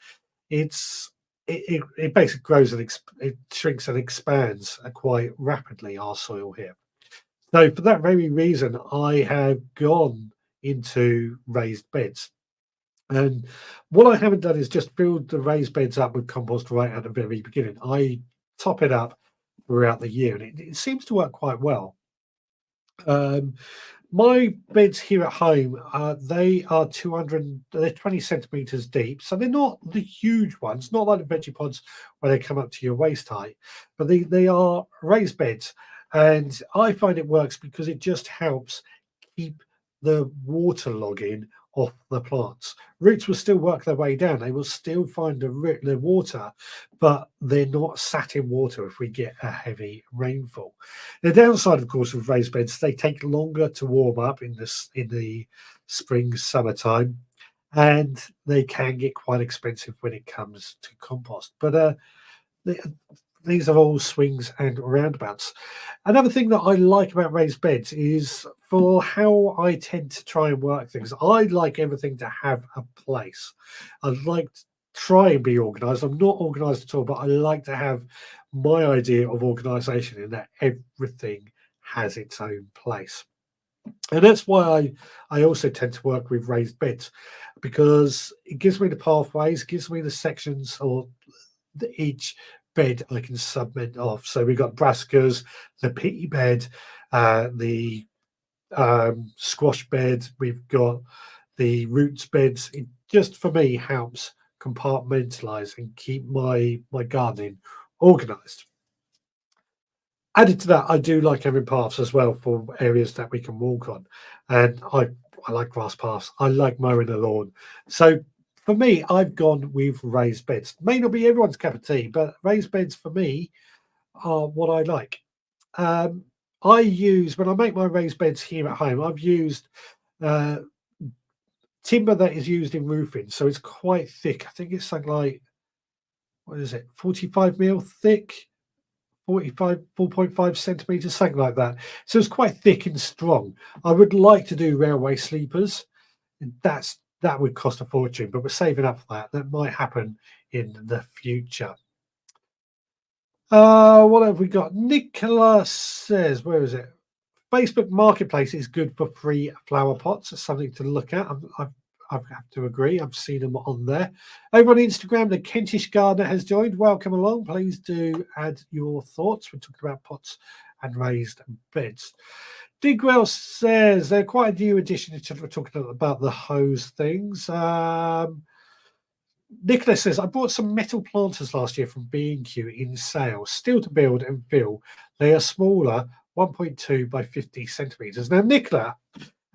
it basically grows and it shrinks and expands quite rapidly, our soil here. So for that very reason, I have gone into raised beds. And what I haven't done is just build the raised beds up with compost right at the very beginning. I top it up throughout the year, and it seems to work quite well. Um, my beds here at home, they are 200, they're 20 centimeters deep. So they're not the huge ones, not like the veggie pods where they come up to your waist height, but they are raised beds. And I find it works because it just helps keep the water logging off the plants. Roots will still work their way down. They will still find the water, but they're not sat in water if we get a heavy rainfall. The downside, of course, of raised beds, they take longer to warm up in the spring, summertime, and they can get quite expensive when it comes to compost. But they, these are all swings and roundabouts. Another thing that I like about raised beds is for how I tend to try and work things. I like everything to have a place. I like to try and be organized. I'm not organized at all, but I like to have my idea of organization in that everything has its own place. And that's why I also tend to work with raised beds, because it gives me the pathways, gives me the sections or each bed I can submit off. So we've got brassicas, the pea bed, the squash bed, we've got the roots beds. It just for me helps compartmentalize and keep my gardening organized. Added to that, I do like having paths as well for areas that we can walk on, and I like grass paths. I like mowing the lawn. So for me, I've gone with raised beds. May not be everyone's cup of tea, but raised beds for me are what I like. Um, I use when I make my raised beds here at home. I've used uh, timber that is used in roofing, so it's quite thick. I think it's something like, what is it, 45 mil thick, 45, 4.5 centimeters, something like that. So it's quite thick and strong. I would like to do railway sleepers. That would cost a fortune, but we're saving up for that. That might happen in the future. What have we got? Nicholas says, where is it? Facebook Marketplace is good for free flower pots. It's something to look at. I have to agree. I've seen them on there. Over on Instagram, the Kentish Gardener has joined. Welcome along. Please do add your thoughts. We're talking about pots and raised beds. Digwell says they're quite a new addition to talking about the hose things. Nicholas says, I bought some metal planters last year from B&Q in sale, still to build and fill. They are smaller, 1.2 by 50 centimeters. Now, Nicola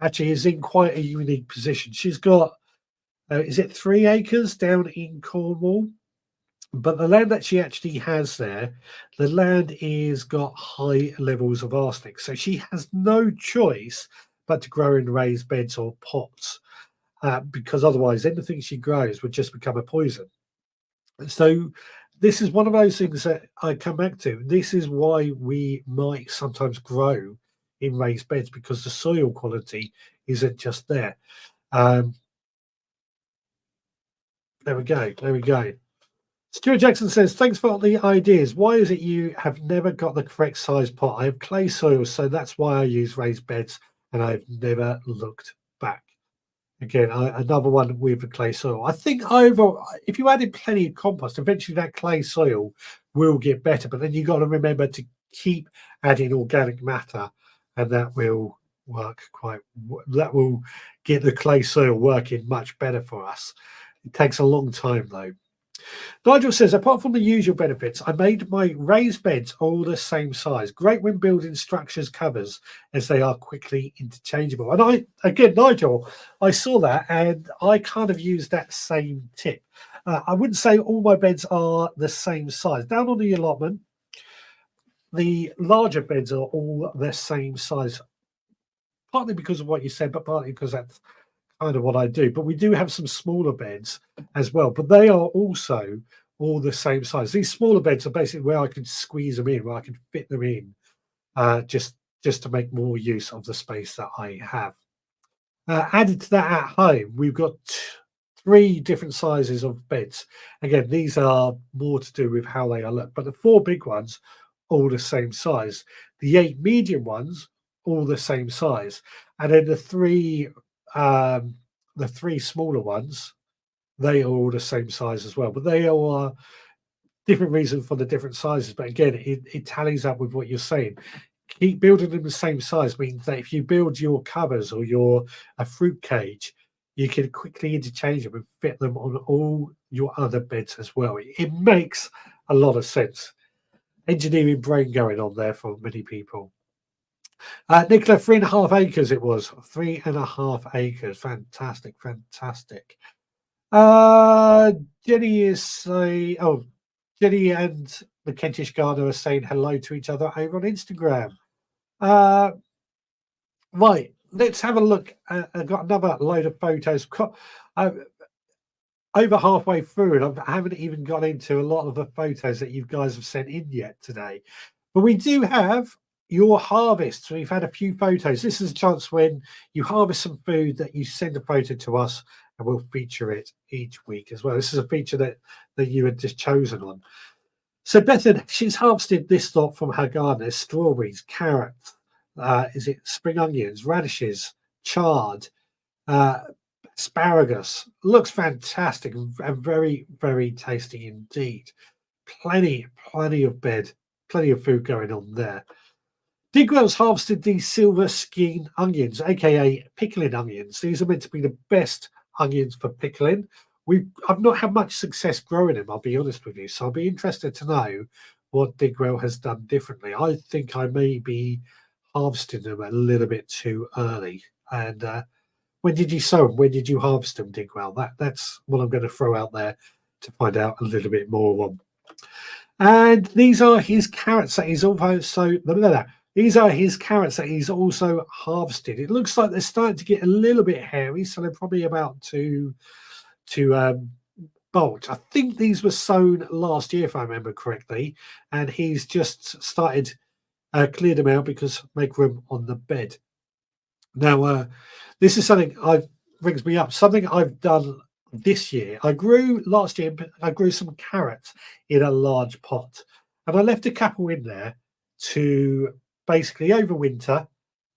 actually is in quite a unique position. She's got, is it 3 acres down in Cornwall? But the land that she actually has there, the land is got high levels of arsenic. So she has no choice but to grow in raised beds or pots, because otherwise anything she grows would just become a poison. So this is one of those things that I come back to. This is why we might sometimes grow in raised beds, because the soil quality isn't just there. Um, there we go. There we go. Stuart Jackson says, thanks for all the ideas. Why is it you have never got the correct size pot? I have clay soil, so that's why I use raised beds, and I've never looked back. Again, another one with the clay soil. I think if you added plenty of compost, eventually that clay soil will get better. But then you've got to remember to keep adding organic matter, and that will that will get the clay soil working much better for us. It takes a long time though. Nigel says, apart from the usual benefits, I made my raised beds all the same size. Great when building structures covers, as they are quickly interchangeable. And Nigel, I saw that and I kind of used that same tip. I wouldn't say all my beds are the same size. Down on the allotment, the larger beds are all the same size, partly because of what you said, but partly because that's kind of what I do. But we do have some smaller beds as well, but they are also all the same size. These smaller beds are basically where I can squeeze them in, where I can fit them in, just to make more use of the space that I have. Added to that, at home, we've got 3 different sizes of beds. Again, these are more to do with how they are looked, but the 4 big ones, all the same size. The 8 medium ones, all the same size. And then the 3 smaller ones, they are all the same size as well. But they are different reasons for the different sizes. But again, it tallies up with what you're saying. Keep building them the same size means that if you build your covers or a fruit cage, you can quickly interchange them and fit them on all your other beds as well. It makes a lot of sense. Engineering brain going on there for many people. Nicola, 3.5 acres it was. 3.5 acres. Fantastic, fantastic. Jenny is saying, oh, Jenny and the Kentish Gardener are saying hello to each other over on Instagram. Right, let's have a look. I've got another load of photos. Over halfway through, and I haven't even got into a lot of the photos that you guys have sent in yet today. But we do have your harvests. We've had a few photos. This is a chance when you harvest some food that you send a photo to us, and we'll feature it each week as well. This is a feature that you had just chosen on. So Bethan, she's harvested this lot from her garden. There's strawberries, carrots, is it spring onions, radishes, chard, asparagus. Looks fantastic and very, very tasty indeed. Plenty of plenty of food going on there. Digwell's harvested these silver skin onions, aka pickling onions. These are meant to be the best onions for pickling. I've not had much success growing them, I'll be honest with you. So I'll be interested to know what Digwell has done differently. I think I may be harvesting them a little bit too early. And when did you sow them? When did you harvest them, Digwell? That's what I'm going to throw out there to find out a little bit more on. And these are his carrots that he's also these are his carrots that he's also harvested. It looks like they're starting to get a little bit hairy, so they're probably about to bolt. I think these were sown last year, if I remember correctly, and he's just started cleared them out because make room on the bed. Now, this is something brings me up. Something I've done this year. Last year, I grew some carrots in a large pot, and I left a couple in there to basically overwinter,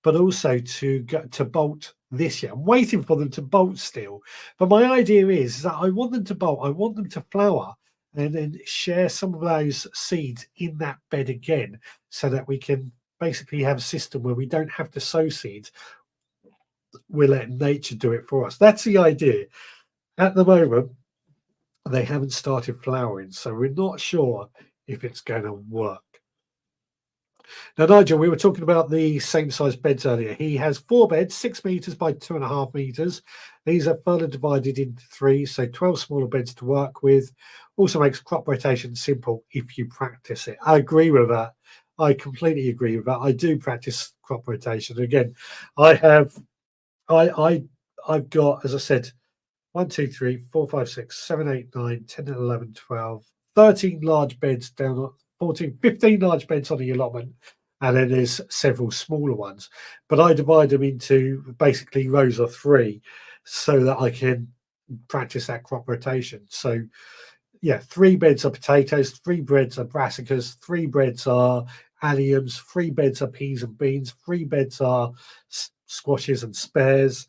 but also to bolt this year. I'm waiting for them to bolt still, but my idea is that I want them to bolt. I want them to flower, and then share some of those seeds in that bed again, so that we can basically have a system where we don't have to sow seeds. We're letting nature do it for us. That's the idea. At the moment, they haven't started flowering, so we're not sure if it's going to work. Now, Nigel, we were talking about the same size beds earlier. He has 4 beds, 6 meters by 2.5 meters. These are further divided into 3, so 12 smaller beds to work with. Also makes crop rotation simple if you practice it. I agree with that. I completely agree with that. I do practice crop rotation. Again, I've got, as I said, 1, 2, 3, 4, 5, 6, 7, 8, 9, 10, 11, 12, 13 large beds down, 14, 15 large beds on the allotment, and then there's several smaller ones. But I divide them into basically rows of 3 so that I can practice that crop rotation. So, yeah, 3 beds are potatoes, 3 beds are brassicas, 3 beds are alliums, 3 beds are peas and beans, 3 beds are squashes and spares,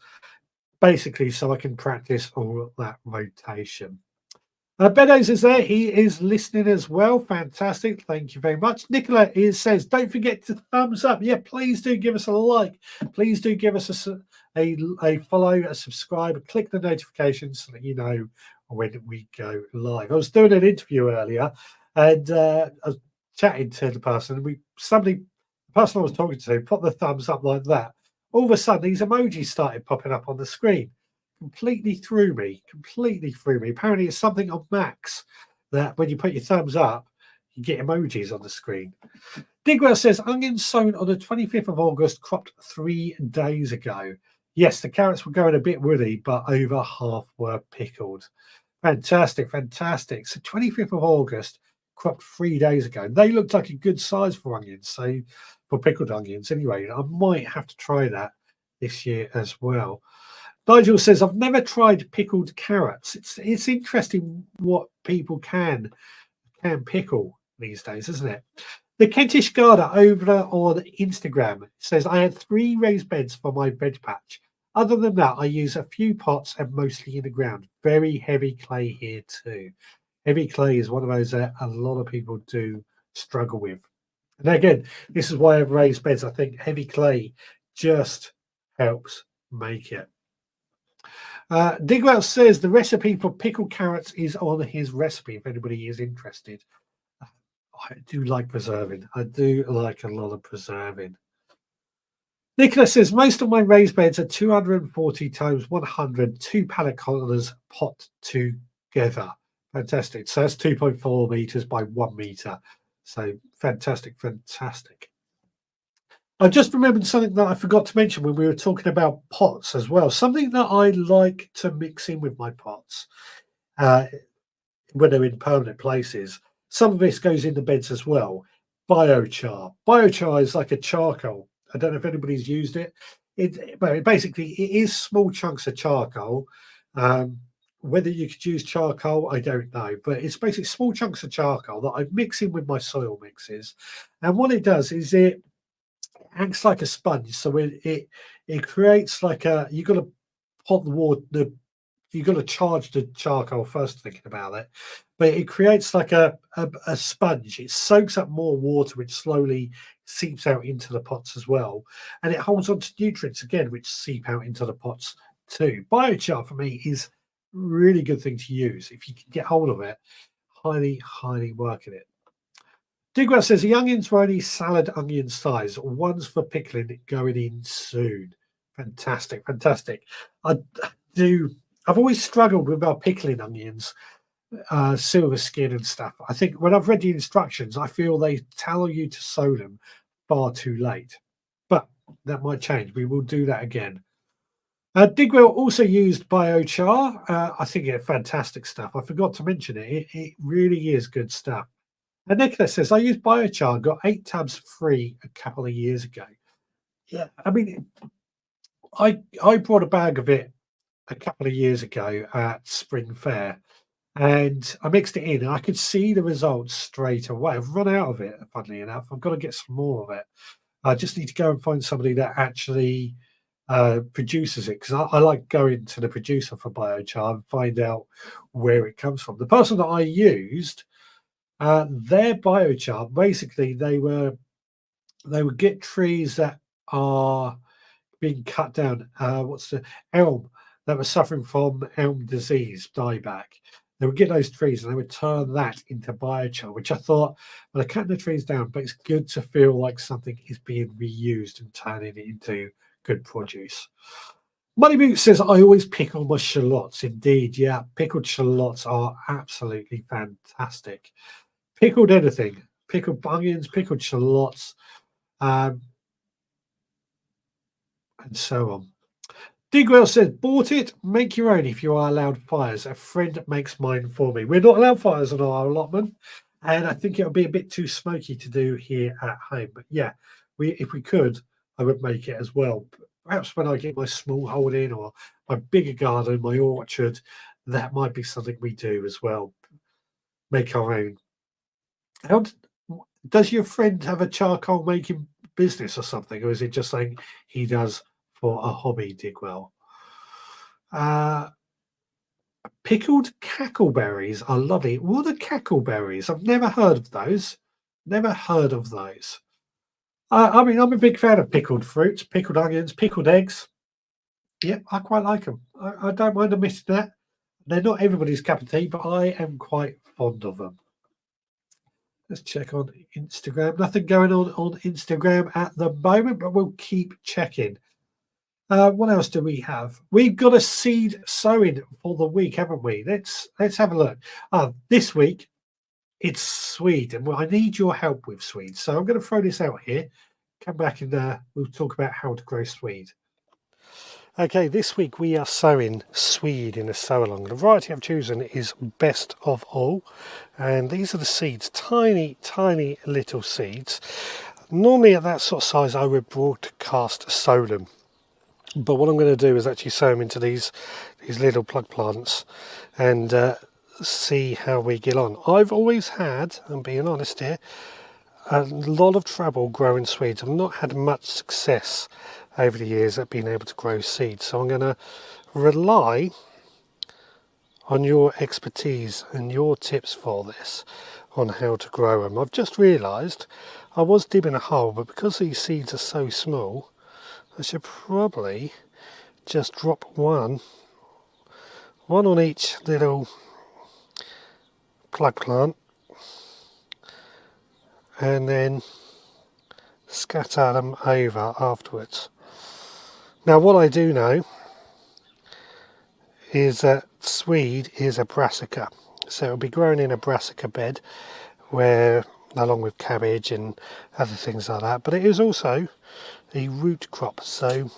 basically so I can practice all that rotation. Beddoes is there. He is listening as well. Fantastic. Thank you very much. Nicola says, don't forget to thumbs up. Yeah, please do give us a like. Please do give us a follow, a subscribe, click the notifications so that you know when we go live. I was doing an interview earlier, and I was chatting to the person. The person I was talking to put the thumbs up like that. All of a sudden, these emojis started popping up on the screen. Completely threw me. Apparently, it's something on Macs that when you put your thumbs up, you get emojis on the screen. Digwell says, onions sown on the 25th of August, cropped 3 days ago. Yes, the carrots were going a bit woody, but over half were pickled. Fantastic. So 25th of August, cropped 3 days ago. They looked like a good size for onions, so for pickled onions anyway. I might have to try that this year as well. Nigel says, I've never tried pickled carrots. It's interesting what people can pickle these days, isn't it? The Kentish Gardener over on Instagram says, I had 3 raised beds for my veg patch. Other than that, I use a few pots and mostly in the ground. Very heavy clay here too. Heavy clay is one of those that a lot of people do struggle with. And again, this is why I have raised beds. I think heavy clay just helps make it. Digwell says the recipe for pickled carrots is on his recipe if anybody is interested. I do like preserving. I do like a lot of preserving. Nicholas says most of my raised beds are 240 times 100, 2 pallet corners pot together. Fantastic. So that's 2.4 meters by 1 meter. So fantastic, fantastic. I just remembered something that I forgot to mention when we were talking about pots as well. Something that I like to mix in with my pots when they're in permanent places. Some of this goes in the beds as well. Biochar. Biochar is like a charcoal. I don't know if anybody's used it. Basically, it is small chunks of charcoal. Whether you could use charcoal, I don't know. But it's basically small chunks of charcoal that I mix in with my soil mixes. And what it does is it acts like a sponge. So it creates like a, you've got to pot the water, you've got to charge the charcoal first, thinking about it, but it creates like a sponge. It soaks up more water, which slowly seeps out into the pots as well, and it holds on to nutrients again, which seep out into the pots too. Biochar for me is a really good thing to use if you can get hold of it. Highly working it. Digwell says the onions were only salad onion size. One's for pickling, going in soon. Fantastic. I've always struggled with our pickling onions, silver skin and stuff. I think when I've read the instructions, I feel they tell you to sow them far too late. But that might change. We will do that again. Digwell also used biochar. I think it's fantastic stuff. I forgot to mention it. It really is good stuff. And Nicholas says, I used biochar, got 8 tubs free a couple of years ago. Yeah, I mean, I brought a bag of it a couple of years ago at Spring Fair, and I mixed it in, and I could see the results straight away. I've run out of it, funnily enough. I've got to get some more of it. I just need to go and find somebody that actually produces it, because I like going to the producer for biochar and find out where it comes from. The person that I used, their biochar, basically they would get trees that are being cut down. What's the elm that was suffering from elm disease, dieback? They would get those trees and they would turn that into biochar, which I thought, well, they're cutting the trees down, but it's good to feel like something is being reused and turning it into good produce. Moneyboot says, I always pickle my shallots. Indeed, yeah, pickled shallots are absolutely fantastic. Pickled anything, pickled onions, pickled shallots, and so on. Digwell says, bought it, make your own if you are allowed fires. A friend makes mine for me. We're not allowed fires on our allotment, and I think it'll be a bit too smoky to do here at home. But yeah, if we could, I would make it as well. Perhaps when I get my small holding or my bigger garden, my orchard, that might be something we do as well. Make our own. Does your friend have a charcoal making business or something, or is it just saying he does for a hobby, Digwell? Pickled cackleberries are lovely. What are cackleberries? I've never heard of those. I mean, I'm a big fan of pickled fruits, pickled onions, pickled eggs. Yeah, I quite like them. I don't mind admitting that. They're not everybody's cup of tea, but I am quite fond of them. Let's check on Instagram. Nothing going on Instagram at the moment, but we'll keep checking. What else do we have? We've got a seed sowing for the week, haven't we? Let's have a look. This week it's Swede, and I need your help with Swede. So I'm going to throw this out here. Come back and we'll talk about how to grow Swede. Okay, this week we are sowing Swede in a sow along. The variety I've chosen is Best of All, and these are the seeds, tiny little seeds. Normally at that sort of size I would broadcast sow them. But what I'm going to do is actually sow them into these little plug plants and see how we get on. I've always had, I'm being honest here, a lot of trouble growing seeds. I've not had much success over the years at being able to grow seeds. So I'm going to rely on your expertise and your tips for this, on how to grow them. I've just realised I was digging a hole, but because these seeds are so small, I should probably just drop one on each little plug plant and then scatter them over afterwards. Now what I do know is that swede is a brassica, so it'll be grown in a brassica bed where, along with cabbage and other things like that, but it is also a root crop, so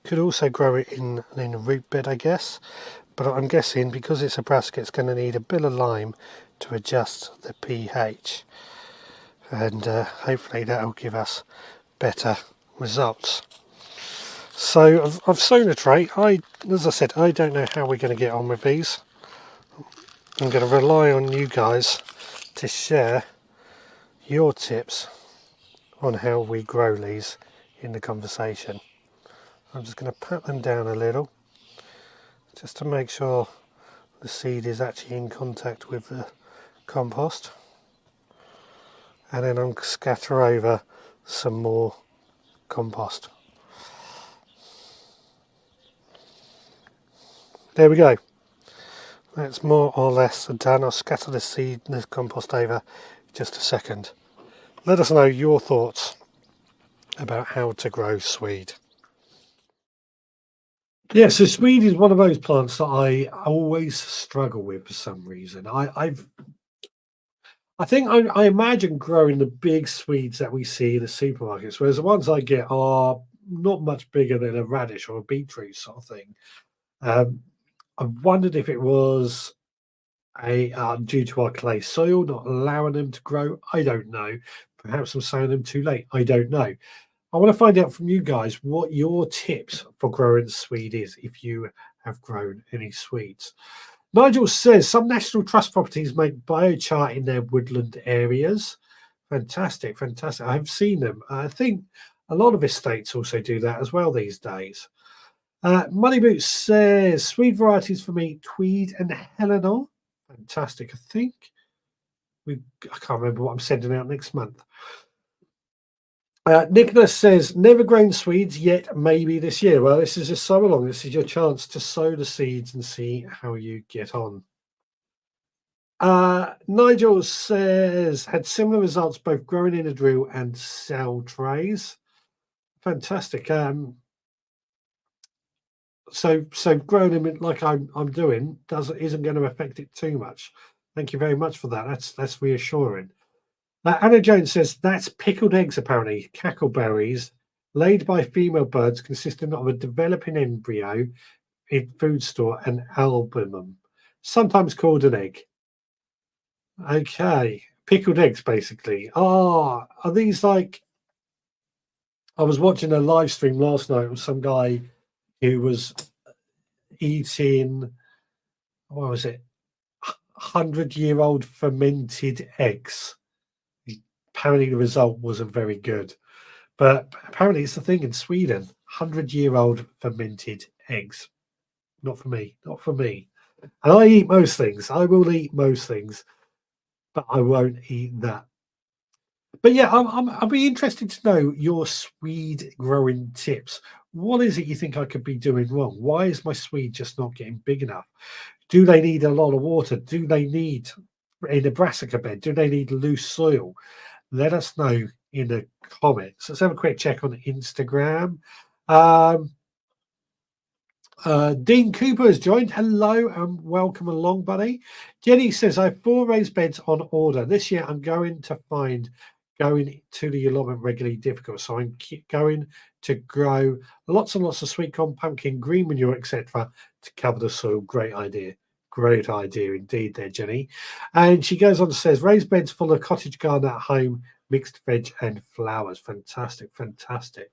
could also grow it in a root bed, I guess. But I'm guessing because it's a brassica, it's going to need a bit of lime to adjust the pH, and hopefully that'll give us better results. So I've sown a tray. As I said, I don't know how we're going to get on with these. I'm going to rely on you guys to share your tips on how we grow these in the conversation. I'm just going to pat them down a little just to make sure the seed is actually in contact with the compost, and then I'm scatter over some more compost. There we go. That's more or less done. I'll scatter the compost over just a second. Let us know your thoughts about how to grow swede. Yeah, so swede is one of those plants that I always struggle with for some reason. I imagine growing the big swedes that we see in the supermarkets, whereas the ones I get are not much bigger than a radish or a beetroot sort of thing. I wondered if it was due to our clay soil not allowing them to grow. I don't know. Perhaps I'm sowing them too late. I don't know. I want to find out from you guys what your tips for growing swede is, if you have grown any swedes. Nigel says some National Trust properties make biochar in their woodland areas. Fantastic, fantastic. I've seen them. I think a lot of estates also do that as well these days. Money Boots says swede varieties for me, Tweed and Helena. Fantastic. I can't remember what I'm sending out next month. Nicholas says never grown swedes yet, maybe this year. Well, this is just sow along. This is your chance to sow the seeds and see how you get on. Nigel says had similar results both growing in a drill and cell trays. Fantastic. So growing them like I'm doing isn't going to affect it too much. Thank you very much for that. That's reassuring. Anna Jones says that's pickled eggs, apparently. Cackleberries laid by female birds consisting of a developing embryo in food store and albumum, sometimes called an egg. Okay, pickled eggs, basically. Are these like... I was watching a live stream last night with some guy who was eating, what was it, 100-year-old fermented eggs. Apparently the result wasn't very good, but apparently it's the thing in Sweden. 100-year-old fermented eggs. Not for me. Not for me. And I eat most things. I will eat most things, but I won't eat that. But yeah, I'll be interested to know your swede growing tips. What is it you think I could be doing wrong? Why is my swede just not getting big enough? Do they need a lot of water? Do they need in a brassica bed? Do they need loose soil? Let us know in the comments. Let's have a quick check on Instagram. Dean Cooper has joined. Hello and welcome along, buddy. Jenny says, I have 4 raised beds on order. This year I'm going to find going to the allotment regularly difficult. So I'm going to grow lots and lots of sweet corn, pumpkin, green manure, etc. to cover the soil. Great idea. Great idea indeed there, Jenny. And she goes on and says, raised beds full of cottage garden at home, mixed veg and flowers. Fantastic, fantastic.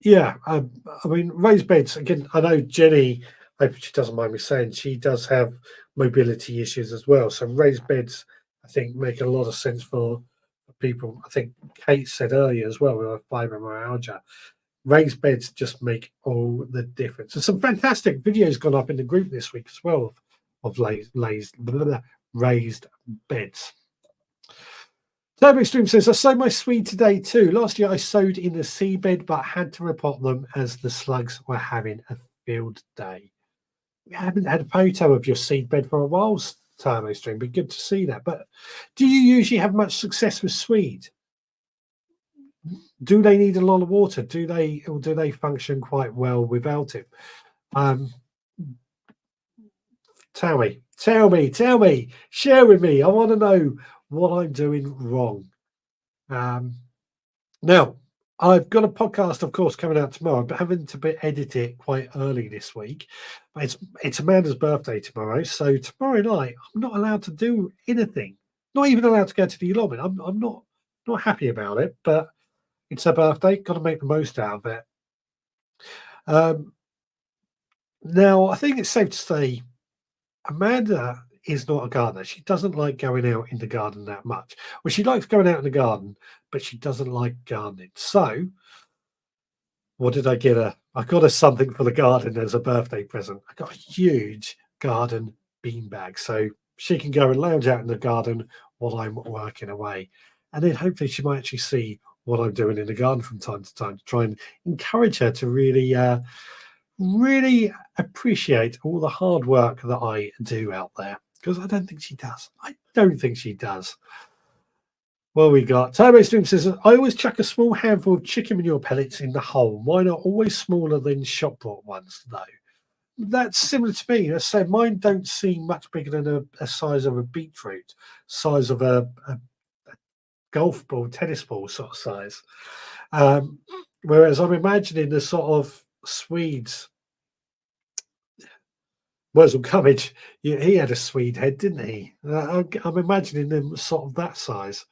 Yeah, I mean, raised beds again. I know Jenny. I hope she doesn't mind me saying she does have mobility issues as well. So raised beds, I think, make a lot of sense for people. I think Kate said earlier as well with her fibromyalgia. Raised beds just make all the difference. And some fantastic videos gone up in the group this week as well of raised beds. Turbo Stream says, I sowed my swede today too. Last year I sowed in the seabed, but had to repot them as the slugs were having a field day. We haven't had a photo of your seed bed for a while, Turbo Stream. Be good to see that. But do you usually have much success with swede? Do they need a lot of water? Do they function quite well without it? Tell me, share with me. I want to know what I'm doing wrong. Now, I've got a podcast, of course, coming out tomorrow, but having to edit it quite early this week. It's Amanda's birthday tomorrow, so tomorrow night I'm not allowed to do anything. Not even allowed to go to the allotment. I'm not happy about it, but it's her birthday. Got to make the most out of it. Now, I think it's safe to say Amanda is not a gardener. She doesn't like going out in the garden that much. Well, she likes going out in the garden, but she doesn't like gardening. So, what did I get her? I got her something for the garden as a birthday present. I got a huge garden beanbag, so she can go and lounge out in the garden while I'm working away. And then hopefully she might actually see what I'm doing in the garden from time to time to try and encourage her to really appreciate all the hard work that I do out there, because I don't think she does. I don't think she does. Well, we got Turbo Stream says, I always chuck a small handful of chicken manure pellets in the hole. Mine are always smaller than shop bought ones, though. That's similar to me. I say mine don't seem much bigger than a size of a beetroot, size of a golf ball, tennis ball sort of size. Whereas I'm imagining the sort of Swedes. Wurzel Cummage, he had a Swede head, didn't he? I'm imagining them sort of that size.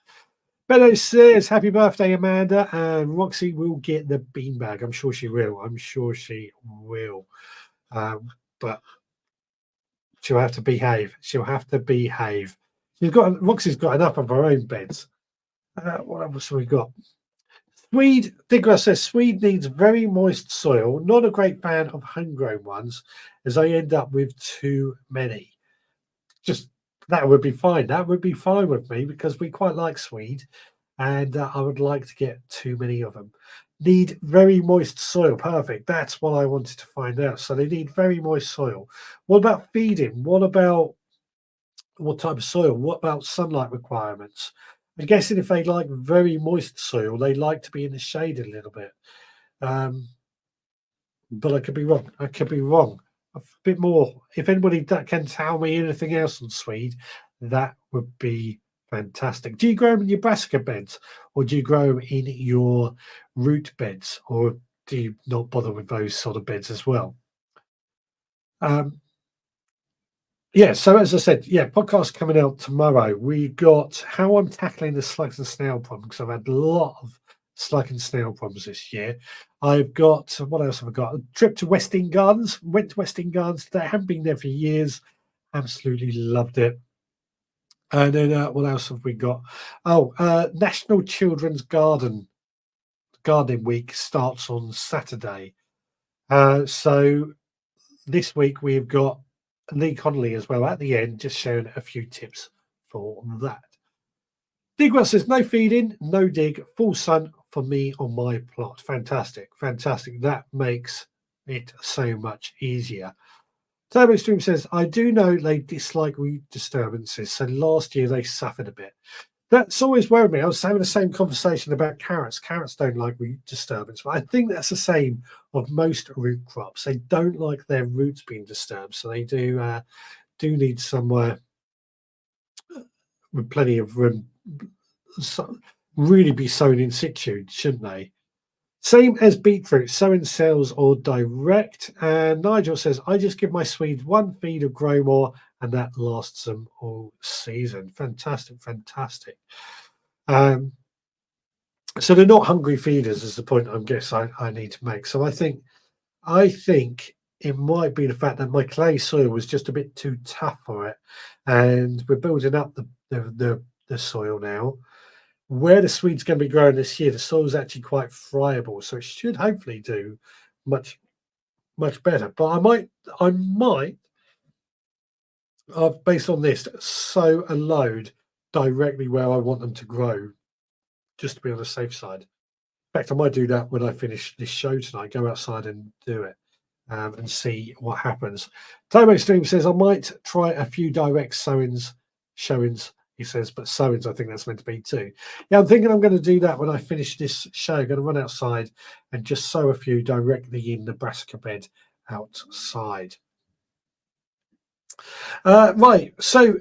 Benno says, happy birthday, Amanda. And Roxy will get the beanbag. I'm sure she will. But she'll have to behave. Roxy's got enough of her own beds. What else have we got? Digger says, Swede needs very moist soil. Not a great fan of homegrown ones, as I end up with too many. Just that would be fine. That would be fine with me because we quite like Swede, and I would like to get too many of them. Need very moist soil. Perfect. That's what I wanted to find out. So they need very moist soil. What about feeding? What about what type of soil? What about sunlight requirements? I'm guessing if they like very moist soil, they like to be in the shade a little bit. But I could be wrong. A bit more. If anybody that can tell me anything else on Swede, that would be fantastic. Do you grow them in your brassica beds, or do you grow them in your root beds, or do you not bother with those sort of beds as well? Yeah, so as I said, podcast coming out tomorrow. We got how I'm tackling the slugs and snail problem, because I've had a lot of slug and snail problems this year. I've got, what else have I got? A trip to Westing Gardens. Went to Westing Gardens today. I haven't been there for years. Absolutely loved it. And then what else have we got? National Children's Gardening Week starts on Saturday. So this week we've got Lee Connolly as well at the end, just sharing a few tips for that. Digwell says, no feeding, no dig, full sun for me on my plot. Fantastic. That makes it so much easier. Turbo Stream says, I do know they dislike root disturbances, so last year they suffered a bit. That's always worried me. I was having the same conversation about carrots. Carrots don't like root disturbance, but I think that's the same of most root crops. They don't like their roots being disturbed, so they do need somewhere with plenty of room. Really be sown in situ, shouldn't they? Same as beetroot, sow in cells or direct. And Nigel says, I just give my Swedes one feed of grow more, and that lasts them all season. Fantastic. So they're not hungry feeders is the point I need to make. So I think it might be the fact that my clay soil was just a bit too tough for it, and we're building up the soil now. Where the Swede's going to be growing this year, the soil is actually quite friable, so it should hopefully do much better. But I might, based on this, sow a load directly where I want them to grow, just to be on the safe side. In fact, I might do that when I finish this show tonight. Go outside and do it. And see what happens. Tomo Stream says, I might try a few direct showings, he says, but sowings, I think that's meant to be too. Yeah, I'm thinking I'm going to do that when I finish this show. I'm going to run outside and just sow a few directly in the brassica bed outside. Right, so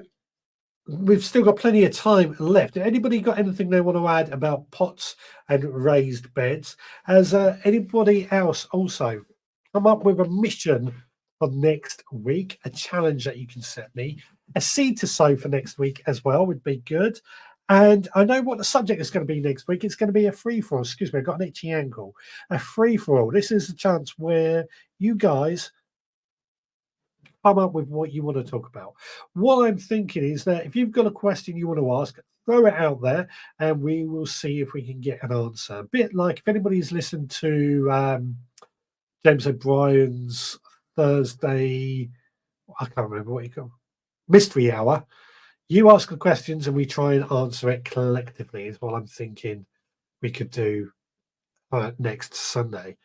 we've still got plenty of time left. Anybody got anything they want to add about pots and raised beds? Has anybody else also come up with a mission for next week, a challenge that you can set me, a seed to sow for next week as well would be good. And I know what the subject is going to be next week. It's going to be a free for all. Excuse me, I've got an itchy ankle. A free for all. This is a chance where you guys come up with what you want to talk about. What I'm thinking is that if you've got a question you want to ask, throw it out there and we will see if we can get an answer. A bit like if anybody's listened to James O'Brien's Thursday, I can't remember what you call Mystery Hour. You ask the questions and we try and answer it collectively, is what I'm thinking we could do next Sunday.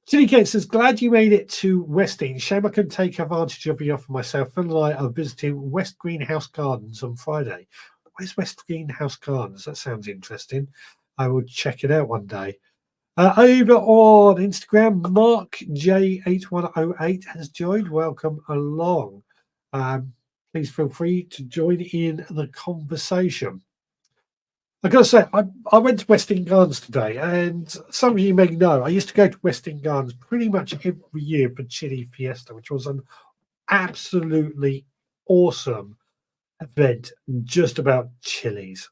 Chili Kate says, glad you made it to Westing. Shame I couldn't take advantage of you offer myself. And I are visiting West Greenhouse Gardens on Friday. Where's West Greenhouse Gardens? That sounds interesting. I will check it out one day. Over on Instagram, Mark J8108 has joined. Welcome along. Please feel free to join in the conversation. I got to say, I went to Westing Gardens today, and some of you may know I used to go to Westing Gardens pretty much every year for Chili Fiesta, which was an absolutely awesome event just about chilies.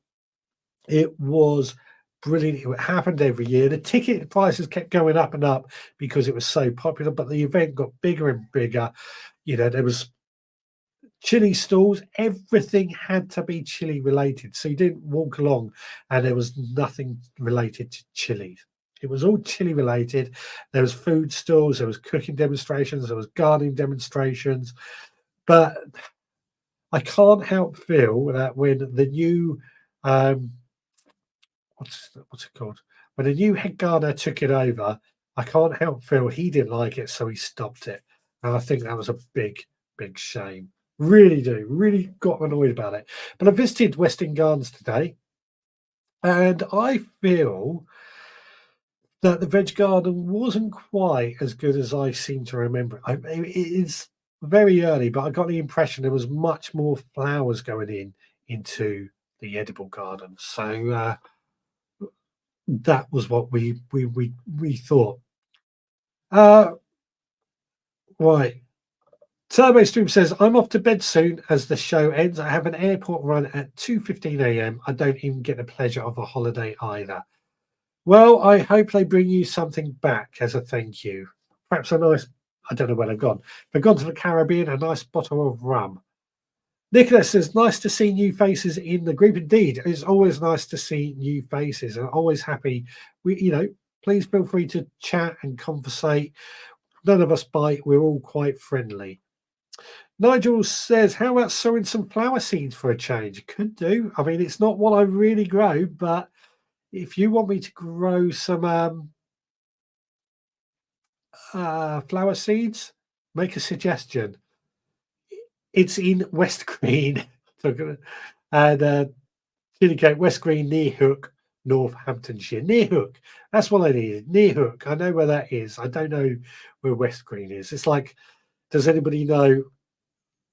It was brilliant. It happened every year. The ticket prices kept going up and up because it was so popular, but the event got bigger and bigger. You know, there was chili stalls, everything had to be chili related. So you didn't walk along and there was nothing related to chilies. It was all chili related. There was food stalls, there was cooking demonstrations, there was gardening demonstrations. But I can't help feel that when the new what's it called? When the new head gardener took it over, I can't help feel he didn't like it, so he stopped it. And I think that was a big, big shame. Really do. Really got annoyed about it. But I visited Westing Gardens today, and I feel that the veg garden wasn't quite as good as I seem to remember. It is very early, but I got the impression there was much more flowers going into the edible garden. So that was what we thought. Right. Turbo Stream says, I'm off to bed soon as the show ends. I have an airport run at 2:15 a.m. I don't even get the pleasure of a holiday either. Well, I hope they bring you something back as a thank you. Perhaps a nice, I don't know where they've gone. They've gone to the Caribbean, a nice bottle of rum. Nicholas says, nice to see new faces in the group. Indeed, it's always nice to see new faces and always happy. Please feel free to chat and conversate. None of us bite. We're all quite friendly. Nigel says, how about sowing some flower seeds for a change? Could do. I mean, it's not what I really grow, but if you want me to grow some flower seeds, make a suggestion. It's in West Green. And Chillicothe, West Green, near Hook, Northamptonshire. Near Hook. That's what I need. Near Hook. I know where that is. I don't know where West Green is. It's like, does anybody know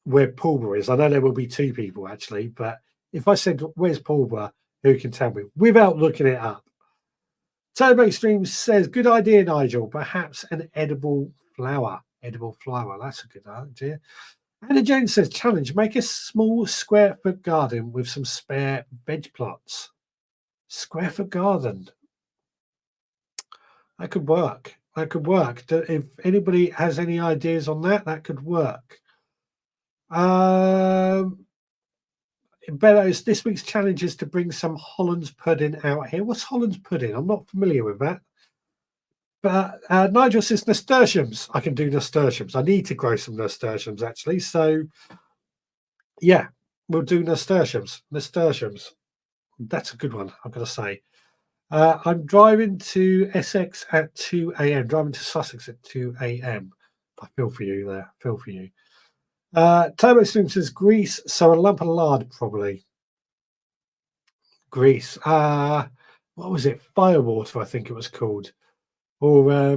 where Pulborough is? I know there will be two people actually, but if I said, where's Pulborough, who can tell me without looking it up? Turbo Stream says, good idea, Nigel. Perhaps an edible flower. Edible flower. That's a good idea. Anna Jones says, challenge, make a small square foot garden with some spare veg plots. Square foot garden. That could work. That could work. If anybody has any ideas on that, that could work. Better, this week's challenge is to bring some Hollands pudding out here. What's Hollands pudding? I'm not familiar with that. But Nigel says nasturtiums. I can do nasturtiums. I need to grow some nasturtiums actually. So yeah, we'll do nasturtiums. Nasturtiums. That's a good one, I've got to say. I'm driving to Essex at 2 a.m. Driving to Sussex at 2 a.m. I feel for you there. Feel for you. Turbo Stream says grease, so a lump of lard probably. Grease. What was it? Firewater, I think it was called. Or I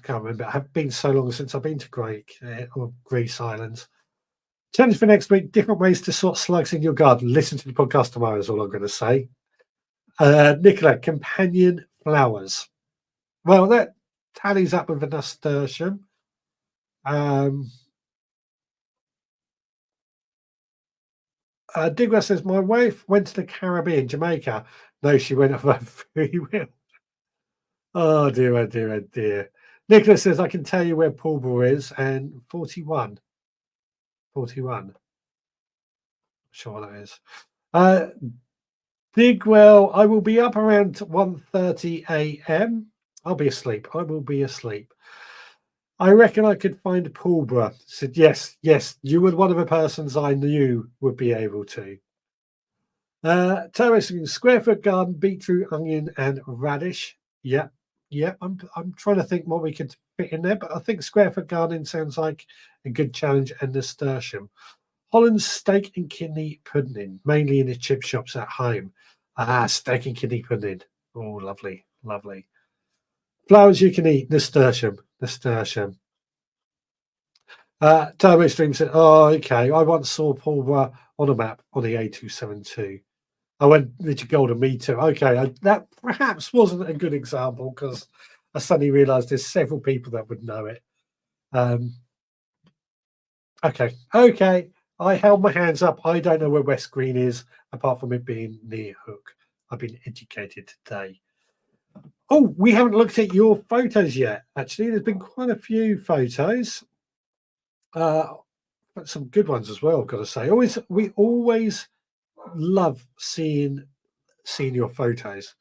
can't remember. It have been so long since I've been to Greece Islands. Challenge for next week: different ways to sort slugs in your garden. Listen to the podcast tomorrow. Is all I'm going to say. Nicola, companion flowers. Well, that tallies up with a nasturtium. Digwell says, my wife went to the Caribbean, Jamaica. No, she went of her free will. Oh, dear, oh, dear, oh, dear. Nicola says, I can tell you where Pulborough is, and 41. 41. I'm sure what that is. Digwell, I will be up around 1:30 a.m. I'll be asleep. I will be asleep. I reckon I could find Pulborough. Said, yes, you were one of the persons I knew would be able to. Terracing, square foot garden, beetroot, onion, and radish. Yeah. I'm trying to think what we could fit in there, but I think square foot gardening sounds like a good challenge. And nasturtium. Holland's steak and kidney pudding, mainly in the chip shops at home. Steak and kidney pudding. Oh, lovely, lovely. Flowers you can eat, nasturtium. Turbo Stream said, oh, okay. I once saw Paul on a map on the A272. I went, Richard Golden, me too. Okay, that perhaps wasn't a good example because I suddenly realised there's several people that would know it. Okay. I held my hands up. I don't know where West Green is, apart from it being near Hook. I've been educated today. Oh, we haven't looked at your photos yet. Actually, there's been quite a few photos. But some good ones as well, I've got to say. We always love seeing your photos.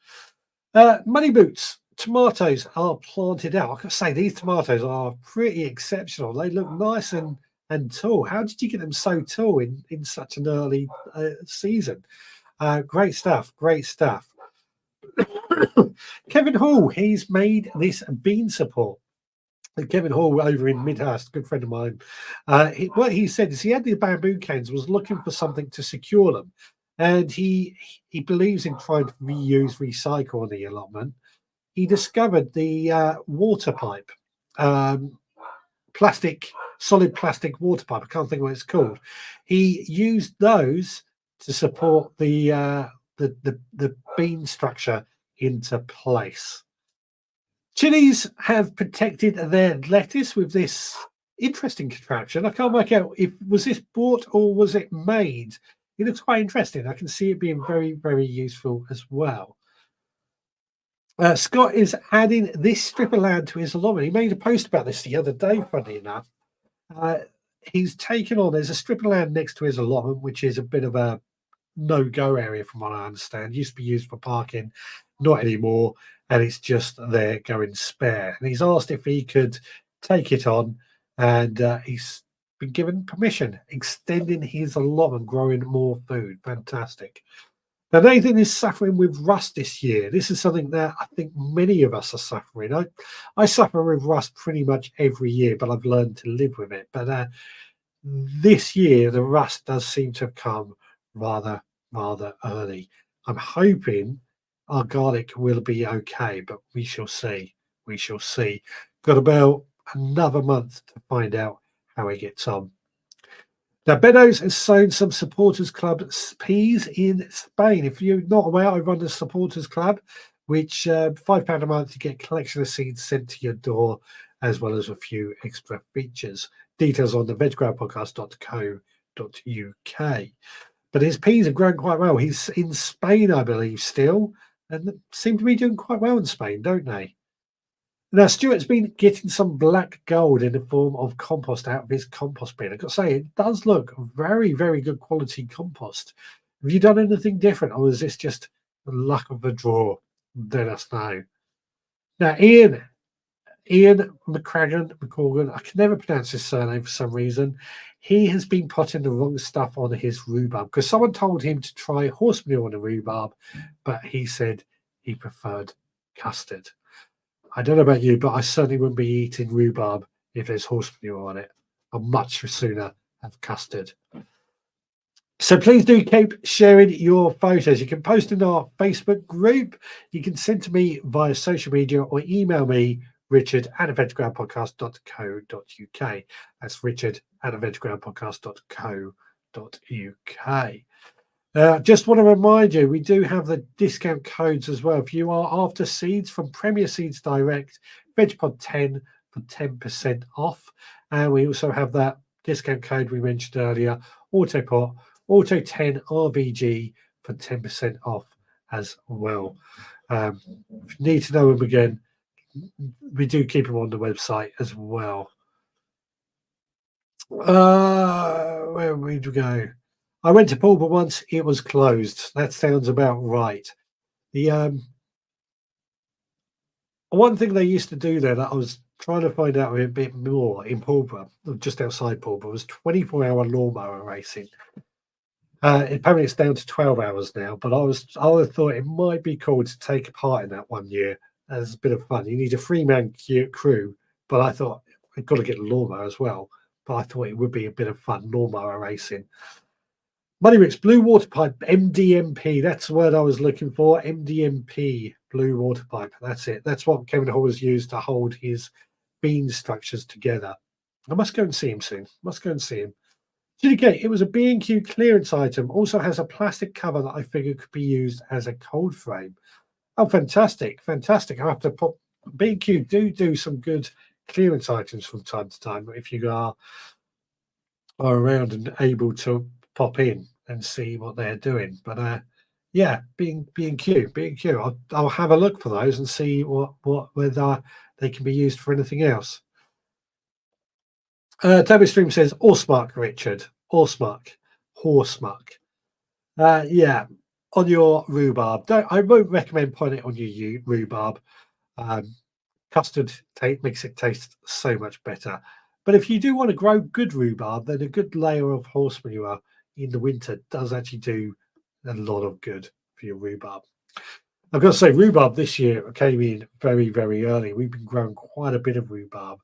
Money boots. Tomatoes are planted out. I can say these tomatoes are pretty exceptional. They look nice and tall. How did you get them so tall in such an early season? Great stuff. Kevin Hall, he's made this bean support. Kevin Hall over in Midhurst, good friend of mine. What he said is he had the bamboo canes, was looking for something to secure them, and he believes in trying to reuse, recycle on the allotment. He discovered the water pipe, solid plastic water pipe. I can't think what it's called. He used those to support the bean structure into place. Chilies have protected their lettuce with this interesting contraption. I can't work out if was this bought or was it made. It looks quite interesting. I can see it being very, very useful as well. Scott is adding this strip of land to his allotment. He made a post about this the other day, funny enough. He's taken on, there's a strip of land next to his allotment, which is a bit of a no-go area from what I understand. It used to be used for parking, not anymore, and it's just there going spare. And he's asked if he could take it on, and he's been given permission, extending his allotment, growing more food. Fantastic. Now, Nathan is suffering with rust this year. This is something that I think many of us are suffering. I suffer with rust pretty much every year, but I've learned to live with it. But this year, the rust does seem to have come rather early. I'm hoping our garlic will be okay, but we shall see. Got about another month to find out how it gets on. Now, Beddoes has sown some Supporters Club peas in Spain. If you're not aware, I run the Supporters Club, which £5 a month, you get a collection of seeds sent to your door, as well as a few extra features. Details on the veggrowerpodcast.co.uk. But his peas have grown quite well. He's in Spain, I believe, still. and seem to be doing quite well in Spain, don't they? Now, Stuart's been getting some black gold in the form of compost out of his compost bin. I've got to say, it does look very, very good quality compost. Have you done anything different, or is this just the luck of the draw? Let us know. Now, Ian McCorgan, I can never pronounce his surname for some reason. He has been putting the wrong stuff on his rhubarb because someone told him to try horse manure on the rhubarb, but he said he preferred custard. I don't know about you, but I certainly wouldn't be eating rhubarb if there's horse manure on it. I'd much sooner have custard. So please do keep sharing your photos. You can post in our Facebook group. You can send to me via social media or email me, richard@veggroundpodcast.co.uk. That's richard@veggroundpodcast.co.uk. Just want to remind you, we do have the discount codes as well. If you are after seeds from Premier Seeds Direct, VegPod10 for 10% off. And we also have that discount code we mentioned earlier, Autopot, Auto10 RVG for 10% off as well. If you need to know them again, we do keep them on the website as well. Where would we go? I went to Pulborough once. It was closed. That sounds about right. The one thing they used to do there that I was trying to find out a bit more in Pulborough, just outside Pulborough, was 24-hour lawnmower racing. Apparently it's down to 12 hours now, but I thought it might be cool to take part in that one year as a bit of fun. You need a 3-man crew, but I thought I've got to get a lawnmower as well. But I thought it would be a bit of fun, lawnmower racing. Money Rick's Blue Water Pipe, MDMP. That's the word I was looking for. MDMP, Blue Water Pipe. That's it. That's what Kevin Hall has used to hold his bean structures together. I must go and see him soon. GDK, it was a B&Q clearance item. Also has a plastic cover that I figured could be used as a cold frame. Oh, fantastic. I have to put B&Q do some good clearance items from time to time if you are around and able to pop in and see what they're doing. But yeah, B&Q. I'll have a look for those and see whether they can be used for anything else. Toby Stream says, Horsemark, Richard. Horsemark. Yeah, on your rhubarb. I won't recommend putting it on your rhubarb. Custard makes it taste so much better. But if you do want to grow good rhubarb, then a good layer of horse manure in the winter does actually do a lot of good for your rhubarb. I've got to say, rhubarb this year came in very, very early. We've been growing quite a bit of rhubarb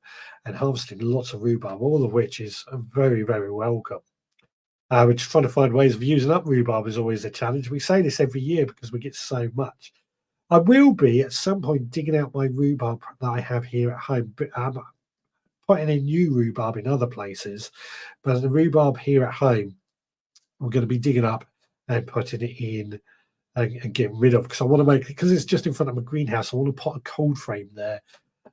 and harvesting lots of rhubarb, all of which is very, very welcome. We're just trying to find ways of using up rhubarb is always a challenge. We say this every year because we get so much. I will be at some point digging out my rhubarb that I have here at home, but putting in new rhubarb in other places. But the rhubarb here at home, we're going to be digging up and putting it in and getting rid of, because I want to make, because it's just in front of my greenhouse, I want to put a cold frame there.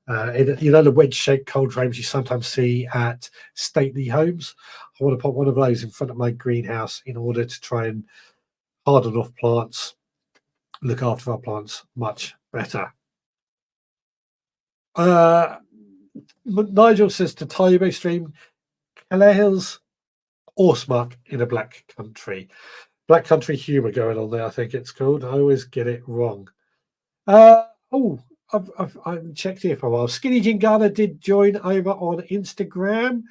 You know, the wedge-shaped cold frames you sometimes see at stately homes. I want to put one of those in front of my greenhouse in order to try and harden off plants, look after our plants much better. Nigel says to Taibo Stream, Calais Horsemark in a Black Country. Black Country humour going on there, I think it's called. I always get it wrong. I've checked here for a while. Skinny Gingana did join over on Instagram.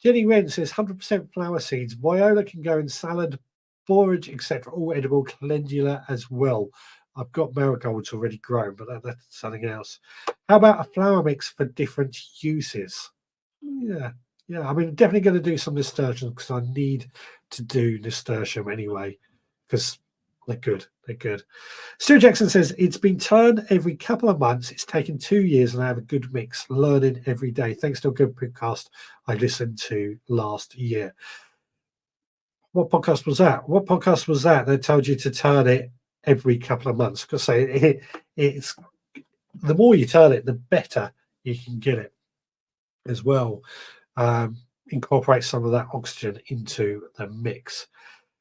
Jenny Wren says 100% flower seeds. Viola can go in salad, borage, etc. All edible. Calendula as well. I've got marigolds already grown, but that's something else. How about a flower mix for different uses? Yeah. I mean, definitely going to do some nasturtiums because I need to do nasturtium anyway because they're good. Stu Jackson says, it's been turned every couple of months. It's taken 2 years and I have a good mix, learning every day. Thanks to a good podcast I listened to last year. What podcast was that? That told you to turn it every couple of months? Because it's the more you turn it, the better you can get it as well. Incorporate some of that oxygen into the mix.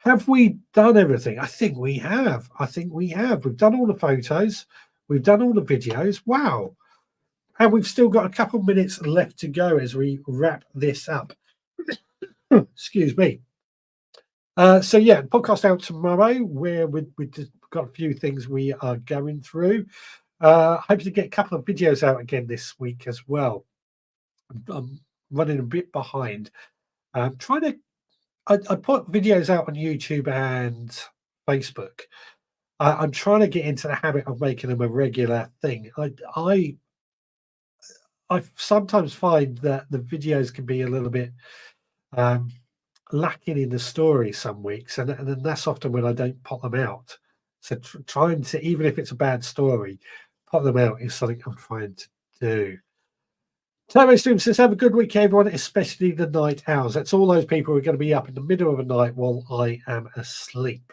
Have we done everything? I think we have. I think we have. We've done all the photos. We've done all the videos. Wow. And we've still got a couple of minutes left to go as we wrap this up. Excuse me. So yeah, podcast out tomorrow where we just got a few things we are going through. Hope to get a couple of videos out again this week as well. I'm running a bit behind. Trying to I put videos out on YouTube and Facebook. I'm trying to get into the habit of making them a regular thing. I sometimes find that the videos can be a little bit um, lacking in the story some weeks, and then that's often when I don't put them out. So trying to, even if it's a bad story, put them out is something I'm trying to do. Turbo Stream says, have a good week, everyone, especially the night owls. That's all those people who are going to be up in the middle of the night while I am asleep.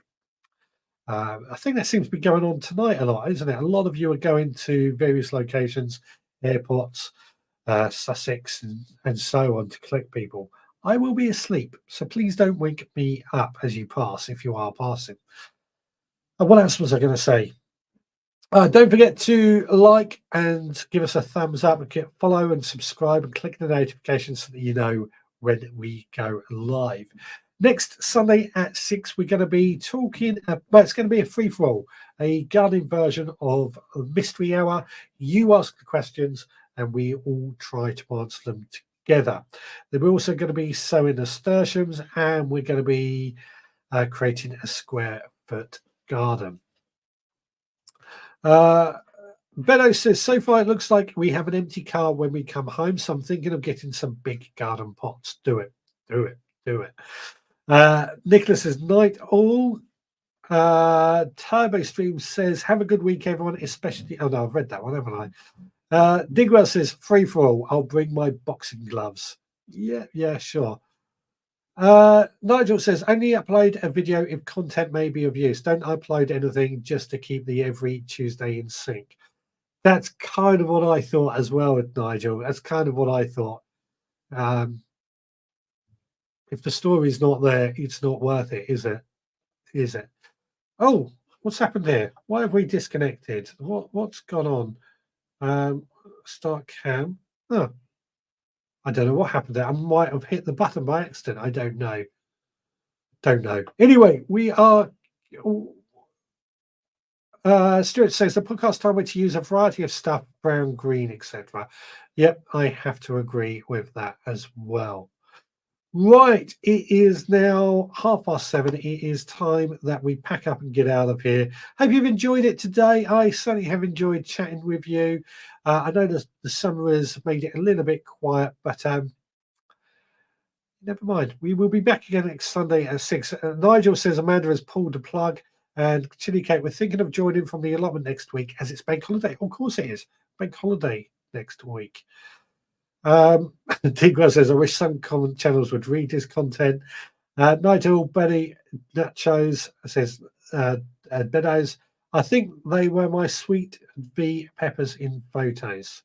I think that seems to be going on tonight a lot, isn't it? A lot of you are going to various locations, airports, Sussex, and so on to collect people. I will be asleep, so please don't wake me up as you pass if you are passing. And what else was I going to say? Don't forget to like and give us a thumbs up, and follow and subscribe and click the notifications so that you know when we go live. Next Sunday at 6, we're going to be talking about, it's going to be a free-for-all, a gardening version of Mystery Hour. You ask the questions and we all try to answer them together. Then we're also going to be sowing nasturtiums, and we're going to be creating a square foot garden. Benno says, so far it looks like we have an empty car when we come home, so I'm thinking of getting some big garden pots. Do it. Nicholas says, night all. Turbo Stream says, have a good week, everyone, especially. Oh, no, I've read that one, haven't I? Digwell says, free for all. I'll bring my boxing gloves. Yeah, sure. Nigel says, only upload a video if content may be of use. Don't upload anything just to keep the every Tuesday in sync. That's kind of what I thought as well with Nigel. That's kind of what I thought. If the story's not there, it's not worth it, is it? Is it? Oh, what's happened here? Why have we disconnected? What's gone on? Start cam. Oh, I don't know what happened there. I might have hit the button by accident. I don't know. Anyway, we are. Stuart says the podcast time to use a variety of stuff, brown, green, etc. Yep, I have to agree with that as well. Right, it is now 7:30. It is time that we pack up and get out of here. Hope you've enjoyed it today. I certainly have enjoyed chatting with you. I know the summer has made it a little bit quiet, but never mind. We will be back again next Sunday at 6. Nigel says Amanda has pulled the plug, and Chili Cake, we're thinking of joining from the allotment next week as it's bank holiday. Of course it is. Bank holiday next week. Tigwa says, I wish some common channels would read his content. Nigel Benny Nachos says, Beddoes, I think they were my sweet bee peppers in photos.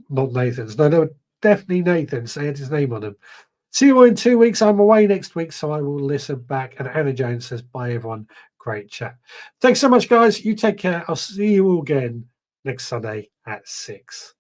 Not Nathan's. No, they were definitely Nathan's. They had his name on them. See you all in 2 weeks. I'm away next week, so I will listen back. And Anna Jones says, bye, everyone. Great chat. Thanks so much, guys. You take care. I'll see you all again next Sunday at 6.